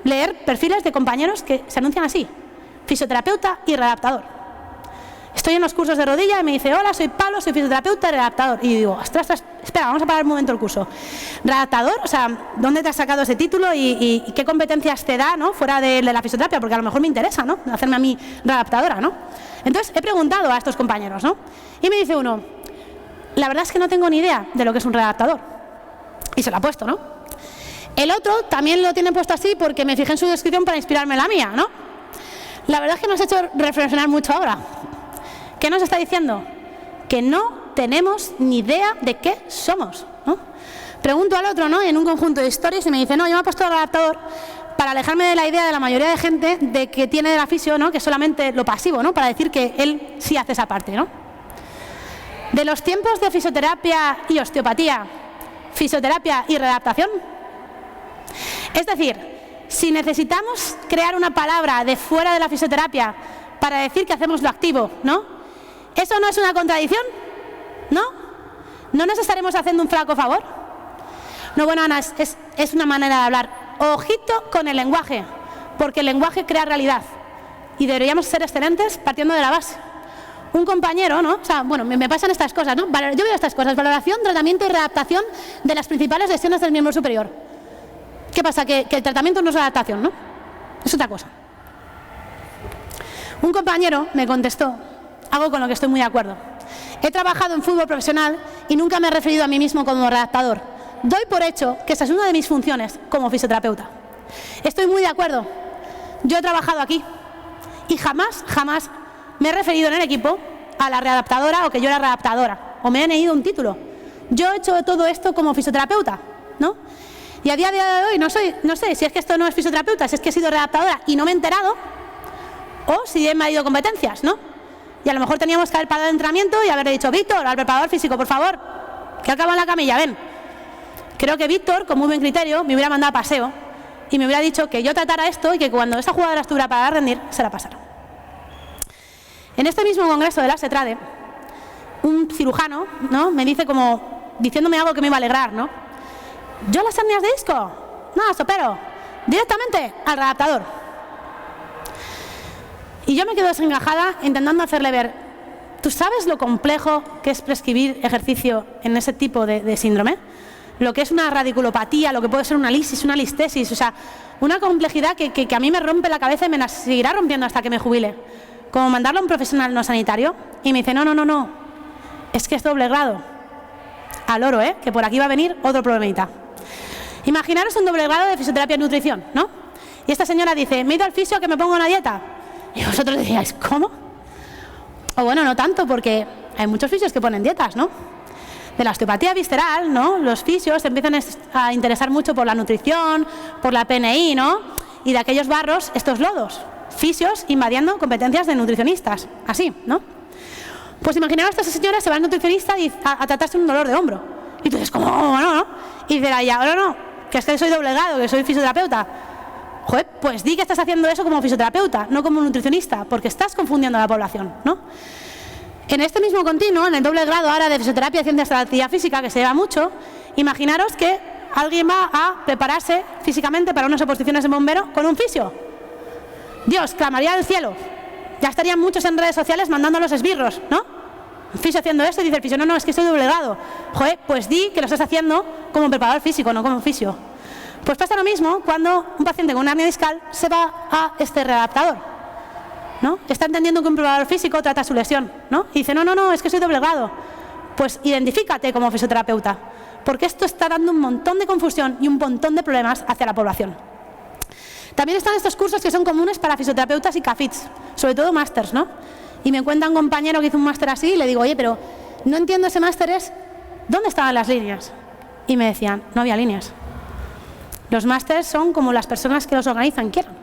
leer perfiles de compañeros que se anuncian así: fisioterapeuta y readaptador. Estoy en los cursos de rodilla y me dice, hola, soy Pablo, soy fisioterapeuta y readaptador. Y digo, ostras, espera, vamos a parar un momento el curso. ¿Readaptador? O sea, ¿dónde te has sacado ese título y qué competencias te da, ¿no?, fuera de la fisioterapia? Porque a lo mejor me interesa, ¿no?, hacerme a mí readaptadora, ¿no? Entonces he preguntado a estos compañeros, ¿no? Y me dice uno, la verdad es que no tengo ni idea de lo que es un readaptador. Y se lo ha puesto, ¿no? El otro también lo tiene puesto así porque me fijé en su descripción para inspirarme en la mía, ¿no? La verdad es que me has hecho reflexionar mucho ahora. ¿Qué nos está diciendo? Que no tenemos ni idea de qué somos, ¿no? Pregunto al otro, ¿no?, en un conjunto de historias y me dice, no, yo me he puesto el readaptador para alejarme de la idea de la mayoría de gente de que tiene de la fisio, ¿no?, que es solamente lo pasivo, ¿no?, para decir que él sí hace esa parte, ¿no? De los tiempos de fisioterapia y osteopatía, fisioterapia y readaptación. Es decir, si necesitamos crear una palabra de fuera de la fisioterapia para decir que hacemos lo activo, ¿no?, ¿eso no es una contradicción? ¿No? ¿No nos estaremos haciendo un flaco favor? No, bueno, Ana, es una manera de hablar. Ojito con el lenguaje, porque el lenguaje crea realidad. Y deberíamos ser excelentes partiendo de la base. Un compañero, ¿no? O sea, bueno, me pasan estas cosas, ¿no? Yo veo estas cosas: valoración, tratamiento y readaptación de las principales lesiones del miembro superior. ¿Qué pasa? Que el tratamiento no es adaptación, ¿no? Es otra cosa. Un compañero me contestó algo con lo que estoy muy de acuerdo. He trabajado en fútbol profesional y nunca me he referido a mí mismo como readaptador. Doy por hecho que esa es una de mis funciones como fisioterapeuta. Estoy muy de acuerdo. Yo he trabajado aquí y jamás me he referido en el equipo a la readaptadora o que yo era readaptadora o me he leído un título. Yo he hecho todo esto como fisioterapeuta, ¿no? Y a día de hoy no sé si es que esto no es fisioterapeuta, si es que he sido readaptadora y no me he enterado, o si he medido competencias, ¿no? Y a lo mejor teníamos que haber parado el entrenamiento y haberle dicho, Víctor, al preparador físico, por favor, que acaba en la camilla, ven. Creo que Víctor, con muy buen criterio, me hubiera mandado a paseo y me hubiera dicho que yo tratara esto y que cuando esa jugadora estuviera para rendir, se la pasara. En este mismo congreso de la SETRADE, un cirujano, ¿no?, me dice como, diciéndome algo que me iba a alegrar, ¿no? ¿Yo las hernias de disco? No, sopero. Directamente al readaptador. Y yo me quedo desencajada intentando hacerle ver, ¿tú sabes lo complejo que es prescribir ejercicio en ese tipo de síndrome? Lo que es una radiculopatía, lo que puede ser una lisis, una listesis, o sea, una complejidad que a mí me rompe la cabeza y me la seguirá rompiendo hasta que me jubile. Como mandarlo a un profesional no sanitario y me dice, no, es que es doble grado. Al oro, que por aquí va a venir otro problemita. Imaginaros un doble grado de fisioterapia y nutrición, ¿no? Y esta señora dice, me he ido al fisio a que me ponga una dieta. Y vosotros decíais, ¿cómo? O bueno, no tanto, porque hay muchos fisios que ponen dietas, ¿no? De la osteopatía visceral, ¿no? Los fisios se empiezan a interesar mucho por la nutrición, por la PNI, ¿no? Y de aquellos barros, estos lodos. Fisios invadiendo competencias de nutricionistas. Así, ¿no? Pues imaginaos que esta señora se va al nutricionista a tratarse un dolor de hombro. Y tú dices, ¿cómo? No. Y dice ella, no, que es que soy doblegado, que soy fisioterapeuta. Joder, pues di que estás haciendo eso como fisioterapeuta, no como nutricionista, porque estás confundiendo a la población, ¿no? En este mismo continuo, en el doble grado ahora de fisioterapia y ciencias de la actividad física, que se lleva mucho, imaginaros que alguien va a prepararse físicamente para unas oposiciones de bombero con un fisio. Dios, clamaría del cielo. Ya estarían muchos en redes sociales mandando los esbirros, ¿no? Un fisio haciendo esto y dice el fisio, no, es que soy doblegado. Joder, pues di que lo estás haciendo como preparador físico, no como fisio. Pues pasa lo mismo cuando un paciente con una hernia discal se va a este readaptador, ¿no? Está entendiendo que un preparador físico trata su lesión, ¿no? Y dice, no, es que soy doblegado. Pues identifícate como fisioterapeuta, porque esto está dando un montón de confusión y un montón de problemas hacia la población. También están estos cursos que son comunes para fisioterapeutas y CAFITs, sobre todo másters, ¿no? Y me cuenta un compañero que hizo un máster así y le digo, oye, pero no entiendo ese máster, ¿dónde estaban las líneas? Y me decían, no había líneas. Los másters son como las personas que los organizan quieran,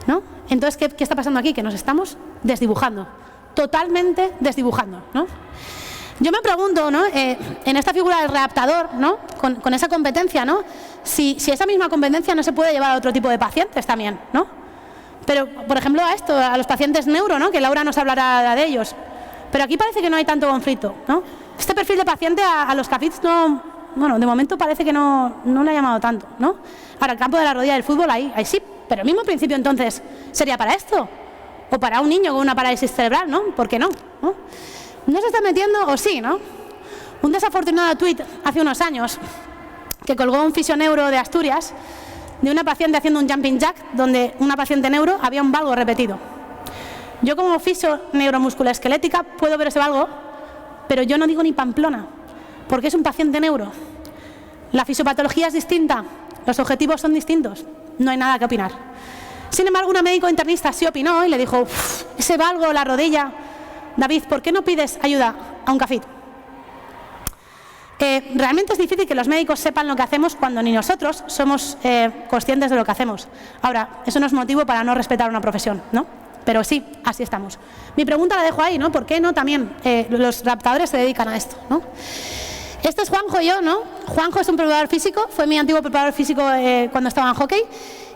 ¿no? Entonces, ¿qué está pasando aquí? Que nos estamos desdibujando, totalmente desdibujando, ¿no? Yo me pregunto, ¿no? En esta figura del readaptador, ¿no? Con esa competencia, ¿no? Si esa misma competencia no se puede llevar a otro tipo de pacientes también, ¿no? Pero, por ejemplo, a los pacientes neuro, ¿no? Que Laura nos hablará de ellos. Pero aquí parece que no hay tanto conflicto, ¿no? Este perfil de paciente a los CAFITs no... Bueno, de momento parece que no le ha llamado tanto, ¿no? Ahora, el campo de la rodilla del fútbol, ahí sí, pero el mismo principio entonces sería para esto, o para un niño con una parálisis cerebral, ¿no? ¿Por qué no? ¿No se está metiendo o sí, no? Un desafortunado tuit hace unos años que colgó un fisioneuro de Asturias de una paciente haciendo un jumping jack donde una paciente neuro había un valgo repetido. Yo como fisio neuromusculoesquelética puedo ver ese valgo, pero yo no digo ni Pamplona, porque es un paciente neuro. La fisiopatología es distinta, los objetivos son distintos, no hay nada que opinar. Sin embargo, una médico internista sí opinó y le dijo, ese valgo, la rodilla, David, ¿por qué no pides ayuda a un CAFIT? Realmente es difícil que los médicos sepan lo que hacemos cuando ni nosotros somos conscientes de lo que hacemos. Ahora, eso no es motivo para no respetar una profesión, ¿no? Pero sí, así estamos. Mi pregunta la dejo ahí, ¿no? ¿Por qué no también los raptadores se dedican a esto, ¿no? Este es Juanjo y yo, ¿no? Juanjo es un preparador físico, fue mi antiguo preparador físico cuando estaba en hockey,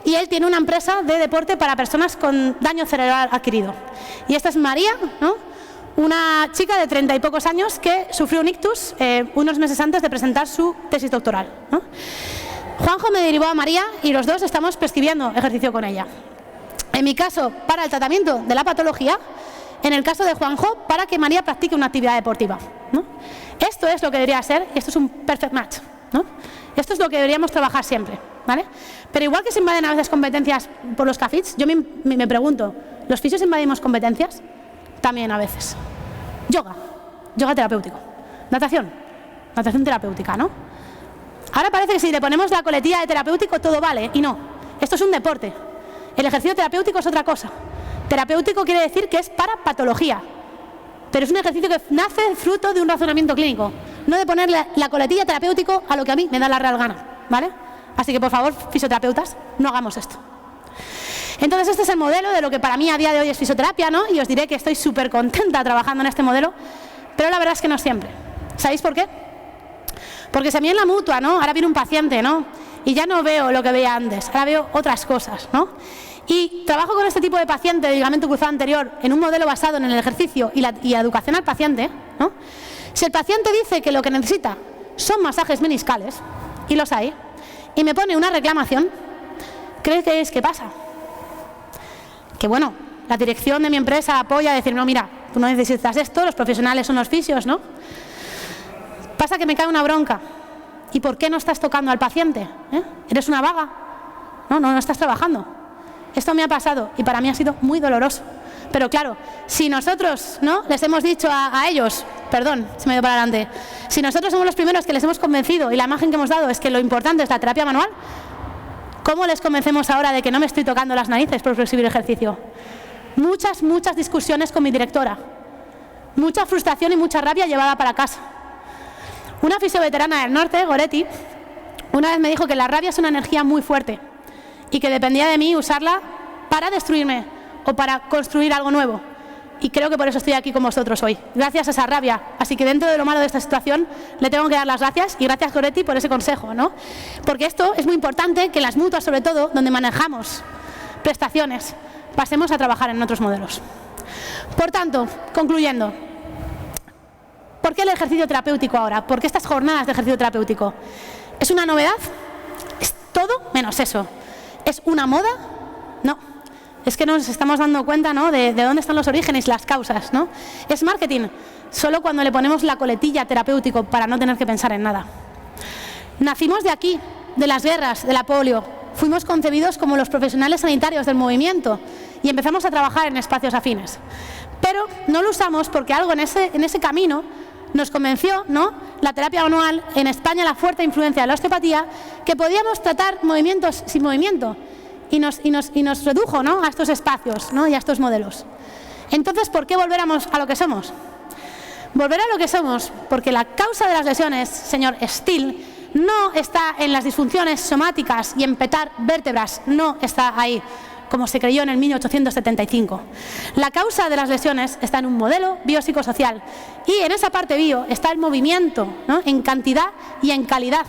y él tiene una empresa de deporte para personas con daño cerebral adquirido. Y esta es María, ¿no? Una chica de 30 y pocos años que sufrió un ictus unos meses antes de presentar su tesis doctoral, ¿no? Juanjo me derivó a María y los dos estamos prescribiendo ejercicio con ella. En mi caso, para el tratamiento de la patología, en el caso de Juanjo, para que María practique una actividad deportiva, ¿no? Esto es lo que debería ser, y esto es un perfect match, ¿no? Esto es lo que deberíamos trabajar siempre, ¿vale? Pero igual que se invaden a veces competencias por los CAFITs, yo me pregunto, ¿los fisios invadimos competencias? También a veces. Yoga terapéutico. Natación terapéutica, ¿no? Ahora parece que si le ponemos la coletilla de terapéutico todo vale, y no. Esto es un deporte. El ejercicio terapéutico es otra cosa. Terapéutico quiere decir que es para patología, pero es un ejercicio que nace fruto de un razonamiento clínico, no de ponerle la coletilla terapéutico a lo que a mí me da la real gana, ¿vale? Así que, por favor, fisioterapeutas, no hagamos esto. Entonces, este es el modelo de lo que para mí a día de hoy es fisioterapia, ¿no? Y os diré que estoy súper contenta trabajando en este modelo, pero la verdad es que no siempre. ¿Sabéis por qué? Porque si a mí en la mutua, ¿no? Ahora viene un paciente, ¿no? Y ya no veo lo que veía antes, ahora veo otras cosas, ¿no? Y trabajo con este tipo de paciente de ligamento cruzado anterior en un modelo basado en el ejercicio y la educación al paciente, ¿no? Si el paciente dice que lo que necesita son masajes meniscales, y los hay, y me pone una reclamación, ¿creéis que pasa? Que bueno, la dirección de mi empresa apoya a decir, no, mira, tú no necesitas esto, los profesionales son los fisios, ¿no? Pasa que me cae una bronca. ¿Y por qué no estás tocando al paciente? ¿Eres una vaga? No estás trabajando. Esto me ha pasado y para mí ha sido muy doloroso. Pero claro, si nosotros, ¿no?, les hemos dicho a ellos, perdón, se me dio para adelante, si nosotros somos los primeros que les hemos convencido y la imagen que hemos dado es que lo importante es la terapia manual, ¿cómo les convencemos ahora de que no me estoy tocando las narices por prescribir ejercicio? muchas discusiones con mi directora, mucha frustración y mucha rabia llevada para casa. Una fisioveterana del norte, Goretti, una vez me dijo que la rabia es una energía muy fuerte y que dependía de mí usarla para destruirme o para construir algo nuevo. Y creo que por eso estoy aquí con vosotros hoy, gracias a esa rabia. Así que dentro de lo malo de esta situación le tengo que dar las gracias, y gracias, Goretti, por ese consejo, ¿no? Porque esto es muy importante, que en las mutuas, sobre todo, donde manejamos prestaciones, pasemos a trabajar en otros modelos. Por tanto, concluyendo, ¿por qué el ejercicio terapéutico ahora? ¿Por qué estas jornadas de ejercicio terapéutico? ¿Es una novedad? ¿Es todo menos eso? ¿Es una moda? No. Es que nos estamos dando cuenta, ¿no?, de dónde están los orígenes, las causas, ¿no? Es marketing, solo cuando le ponemos la coletilla terapéutico para no tener que pensar en nada. Nacimos de aquí, de las guerras, de la polio. Fuimos concebidos como los profesionales sanitarios del movimiento y empezamos a trabajar en espacios afines. Pero no lo usamos porque algo en ese camino nos convenció, ¿no?, la terapia manual, en España la fuerte influencia de la osteopatía, que podíamos tratar movimientos sin movimiento. Y nos redujo, ¿no?, a estos espacios, ¿no?, y a estos modelos. Entonces, ¿por qué volver a lo que somos? Volver a lo que somos porque la causa de las lesiones, señor Steele, no está en las disfunciones somáticas y en petar vértebras, no está ahí, como se creyó en el 1875. La causa de las lesiones está en un modelo biopsicosocial, y en esa parte bio está el movimiento, ¿no?, en cantidad y en calidad.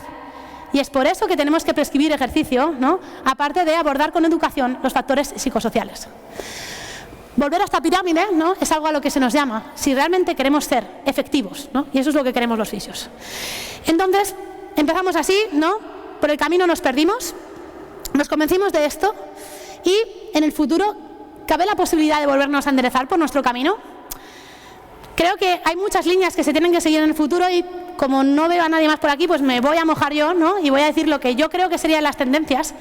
Y es por eso que tenemos que prescribir ejercicio, ¿no?, aparte de abordar con educación los factores psicosociales. Volver a esta pirámide, ¿no?, es algo a lo que se nos llama, si realmente queremos ser efectivos, ¿no?, y eso es lo que queremos los fisios. Entonces, empezamos así, ¿no?, por el camino nos perdimos, nos convencimos de esto, y en el futuro, ¿cabe la posibilidad de volvernos a enderezar por nuestro camino? Creo que hay muchas líneas que se tienen que seguir en el futuro, y como no veo a nadie más por aquí, pues me voy a mojar yo, ¿no?, y voy a decir lo que yo creo que serían las tendencias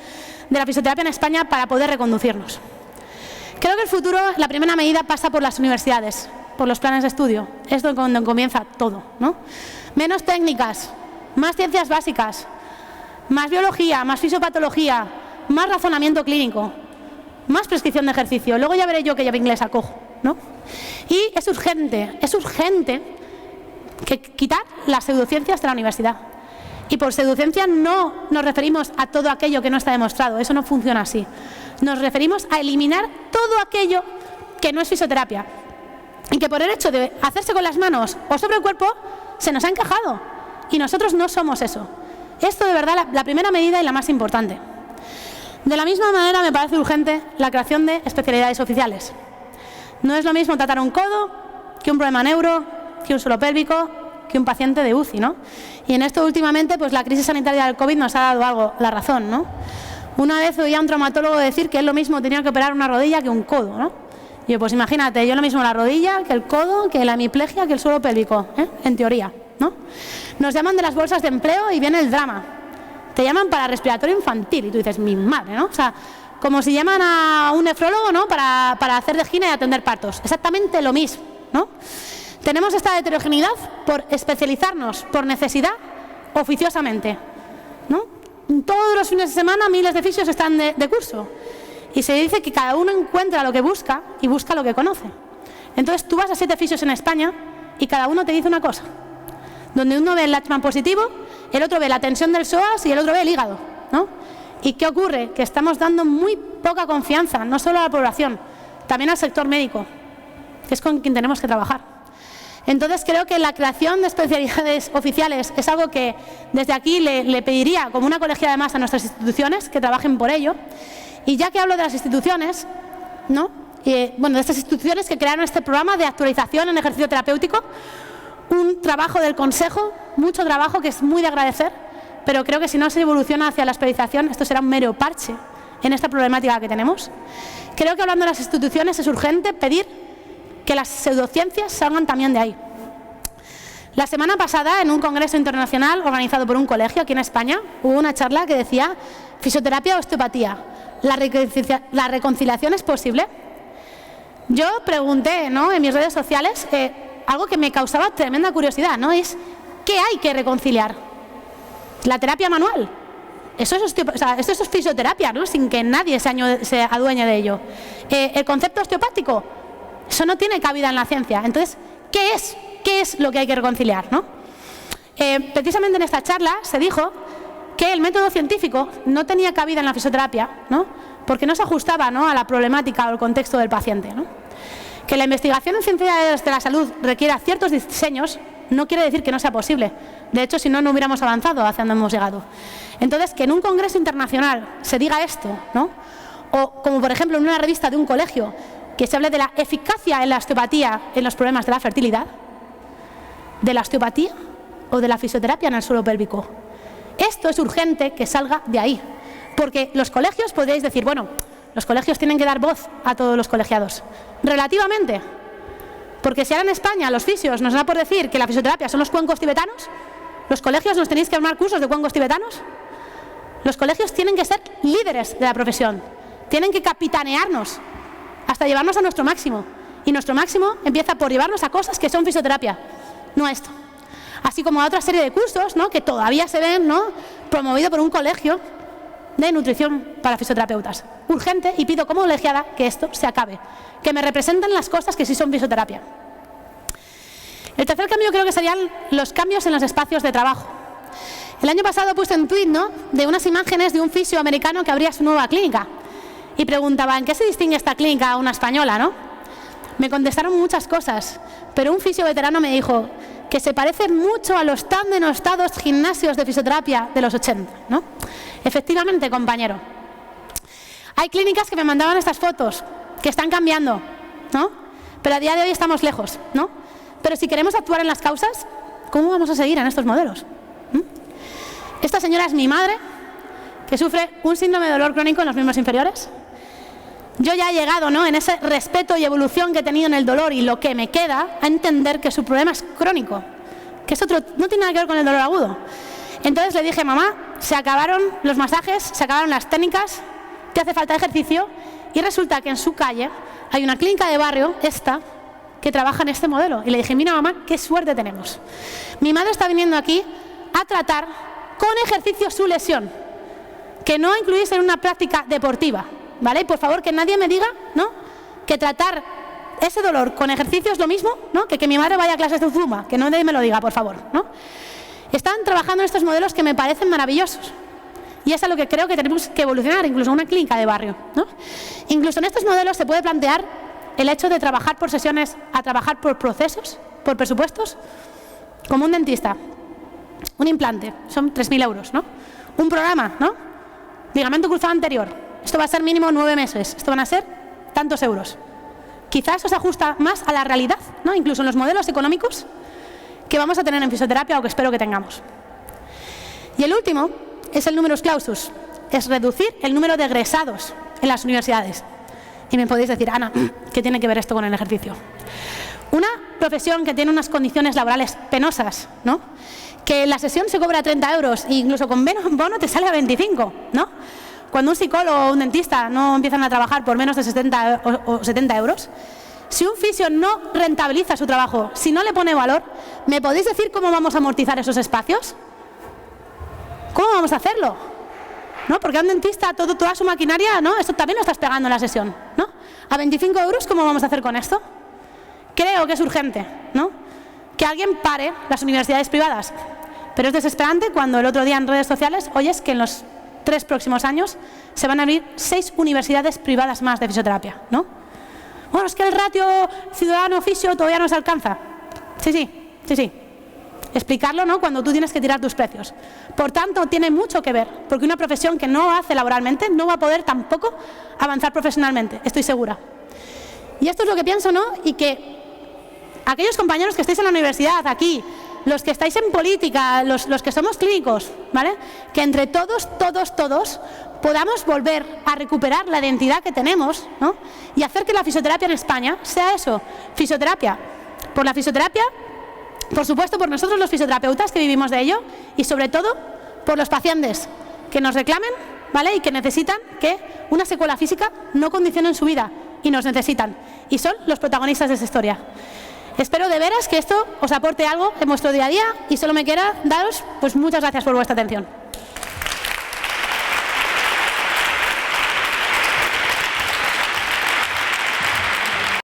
de la fisioterapia en España para poder reconducirnos. Creo que el futuro, la primera medida, pasa por las universidades, por los planes de estudio. Es donde comienza todo, ¿no? Menos técnicas, más ciencias básicas, más biología, más fisiopatología, más razonamiento clínico, más prescripción de ejercicio. Luego ya veré yo que llevo inglés a cojo, ¿no? Y es urgente que quitar las pseudociencias de la universidad. Y por pseudociencia no nos referimos a todo aquello que no está demostrado, eso no funciona así. Nos referimos a eliminar todo aquello que no es fisioterapia y que por el hecho de hacerse con las manos o sobre el cuerpo se nos ha encajado, y nosotros no somos eso. Esto, de verdad, la primera medida y la más importante. De la misma manera, me parece urgente la creación de especialidades oficiales. No es lo mismo tratar un codo que un problema neuro, que un suelo pélvico, que un paciente de UCI, ¿no? Y en esto últimamente, pues la crisis sanitaria del COVID nos ha dado la razón, ¿no? Una vez oía a un traumatólogo decir que él lo mismo tenía que operar una rodilla que un codo, ¿no? Y yo, pues imagínate, yo lo mismo la rodilla que el codo, que la hemiplegia, que el suelo pélvico, en teoría, ¿no? Nos llaman de las bolsas de empleo y viene el drama. Te llaman para respiratorio infantil y tú dices, mi madre, ¿no? O sea, como si llaman a un nefrólogo, ¿no?, para hacer de gine y atender partos. Exactamente lo mismo, ¿no? Tenemos esta heterogeneidad por especializarnos por necesidad oficiosamente, ¿no? Todos los fines de semana miles de fisios están de curso y se dice que cada uno encuentra lo que busca y busca lo que conoce. Entonces tú vas a 7 fisios en España y cada uno te dice una cosa. Donde uno ve el Latchman positivo, el otro ve la tensión del psoas y el otro ve el hígado, ¿no? ¿Y qué ocurre? Que estamos dando muy poca confianza, no solo a la población, también al sector médico, que es con quien tenemos que trabajar. Entonces creo que la creación de especialidades oficiales es algo que desde aquí le pediría como una colegiada más a nuestras instituciones que trabajen por ello. Y ya que hablo de las instituciones, ¿no?, bueno, de estas instituciones que crearon este programa de actualización en ejercicio terapéutico, un trabajo del Consejo, mucho trabajo que es muy de agradecer, pero creo que si no se evoluciona hacia la especialización, esto será un mero parche en esta problemática que tenemos. Creo que hablando de las instituciones es urgente pedir que las pseudociencias salgan también de ahí. La semana pasada, en un congreso internacional organizado por un colegio aquí en España, hubo una charla que decía fisioterapia o osteopatía. ¿La reconciliación es posible? Yo pregunté, ¿no?, en mis redes sociales algo que me causaba tremenda curiosidad, ¿no? Es ¿qué hay que reconciliar? ¿La terapia manual? esto es fisioterapia, ¿no? Sin que nadie se adueñe de ello. El concepto osteopático, eso no tiene cabida en la ciencia. Entonces, ¿qué es lo que hay que reconciliar, ¿no? Precisamente en esta charla se dijo que el método científico no tenía cabida en la fisioterapia, ¿no? Porque no se ajustaba, ¿no?, a la problemática o el contexto del paciente, ¿no? Que la investigación en ciencias de la salud requiera ciertos diseños no quiere decir que no sea posible. De hecho, si no, no hubiéramos avanzado hacia donde hemos llegado. Entonces, que en un congreso internacional se diga esto, ¿no? O como por ejemplo en una revista de un colegio, que se hable de la eficacia en la osteopatía en los problemas de la fertilidad, de la osteopatía o de la fisioterapia en el suelo pélvico. Esto es urgente que salga de ahí. Porque los colegios, podríais decir, bueno, los colegios tienen que dar voz a todos los colegiados. Relativamente. Porque si ahora en España los fisios nos da por decir que la fisioterapia son los cuencos tibetanos, ¿los colegios nos tenéis que armar cursos de cuencos tibetanos? Los colegios tienen que ser líderes de la profesión. Tienen que capitanearnos hasta llevarnos a nuestro máximo. Y nuestro máximo empieza por llevarnos a cosas que son fisioterapia, no a esto. Así como a otra serie de cursos, ¿no?, que todavía se ven, ¿no?, promovido por un colegio de nutrición para fisioterapeutas. Urgente, y pido como colegiada que esto se acabe. Que me representen las cosas que sí son fisioterapia. El tercer cambio creo que serían los cambios en los espacios de trabajo. El año pasado puse un tuit, ¿no?, de unas imágenes de un fisio americano que abría su nueva clínica. Y preguntaba, ¿en qué se distingue esta clínica a una española, no? Me contestaron muchas cosas, pero un fisio veterano me dijo que se parece mucho a los tan denostados gimnasios de fisioterapia de los 80, ¿no? Efectivamente, compañero. Hay clínicas que me mandaban estas fotos, que están cambiando, ¿no? Pero a día de hoy estamos lejos, ¿no? Pero si queremos actuar en las causas, ¿cómo vamos a seguir en estos modelos? Esta señora es mi madre, que sufre un síndrome de dolor crónico en los miembros inferiores. Yo ya he llegado, ¿no?, en ese respeto y evolución que he tenido en el dolor y lo que me queda, a entender que su problema es crónico, que es otro, no tiene nada que ver con el dolor agudo. Entonces le dije, mamá, se acabaron los masajes, se acabaron las técnicas, te hace falta ejercicio, y resulta que en su calle hay una clínica de barrio, esta, que trabaja en este modelo. Y le dije, mira mamá, qué suerte tenemos. Mi madre está viniendo aquí a tratar con ejercicio su lesión, que no incluís en una práctica deportiva, ¿vale? Y por favor que nadie me diga, ¿no?, que tratar ese dolor con ejercicio es lo mismo, ¿no?, que mi madre vaya a clases de zumba, que nadie me lo diga, por favor, ¿no? Están trabajando en estos modelos que me parecen maravillosos. Y es a lo que creo que tenemos que evolucionar, incluso en una clínica de barrio, ¿no? Incluso en estos modelos se puede plantear el hecho de trabajar por sesiones a trabajar por procesos, por presupuestos, como un dentista. Un implante, son 3.000 euros, ¿no? Un programa, ¿no? Ligamento cruzado anterior, esto va a ser mínimo 9 meses, esto van a ser tantos euros. Quizás eso se ajusta más a la realidad, ¿no?, incluso en los modelos económicos que vamos a tener en fisioterapia o que espero que tengamos. Y el último es el numerus clausus, es reducir el número de egresados en las universidades. Y me podéis decir, Ana, ¿qué tiene que ver esto con el ejercicio? Una profesión que tiene unas condiciones laborales penosas, ¿no?, que la sesión se cobra 30 euros e incluso con bono te sale a 25, ¿no? Cuando un psicólogo o un dentista no empiezan a trabajar por menos de 60 o 70 euros, si un fisio no rentabiliza su trabajo, si no le pone valor, ¿me podéis decir cómo vamos a amortizar esos espacios? ¿Cómo vamos a hacerlo? ¿No? Porque a un dentista toda su maquinaria, ¿no?, esto también lo estás pegando en la sesión, ¿no? A 25 euros, ¿cómo vamos a hacer con esto? Creo que es urgente, ¿no?, que alguien pare las universidades privadas. Pero es desesperante cuando el otro día en redes sociales oyes que en los 3 próximos años se van a abrir 6 universidades privadas más de fisioterapia, ¿no? Bueno, es que el ratio ciudadano-fisio todavía no se alcanza. Sí. Explicarlo, ¿no?, cuando tú tienes que tirar tus precios. Por tanto, tiene mucho que ver, porque una profesión que no hace laboralmente no va a poder tampoco avanzar profesionalmente, estoy segura. Y esto es lo que pienso, ¿no?, y que aquellos compañeros que estáis en la universidad, aquí, los que estáis en política, los que somos clínicos, ¿vale?, que entre todos podamos volver a recuperar la identidad que tenemos, ¿no?, y hacer que la fisioterapia en España sea eso, fisioterapia. Por la fisioterapia, por supuesto, por nosotros los fisioterapeutas que vivimos de ello, y sobre todo por los pacientes que nos reclamen, ¿vale?, y que necesitan que una secuela física no condicione su vida, y nos necesitan, y son los protagonistas de esta historia. Espero de veras que esto os aporte algo en vuestro día a día y solo me queda daros pues muchas gracias por vuestra atención.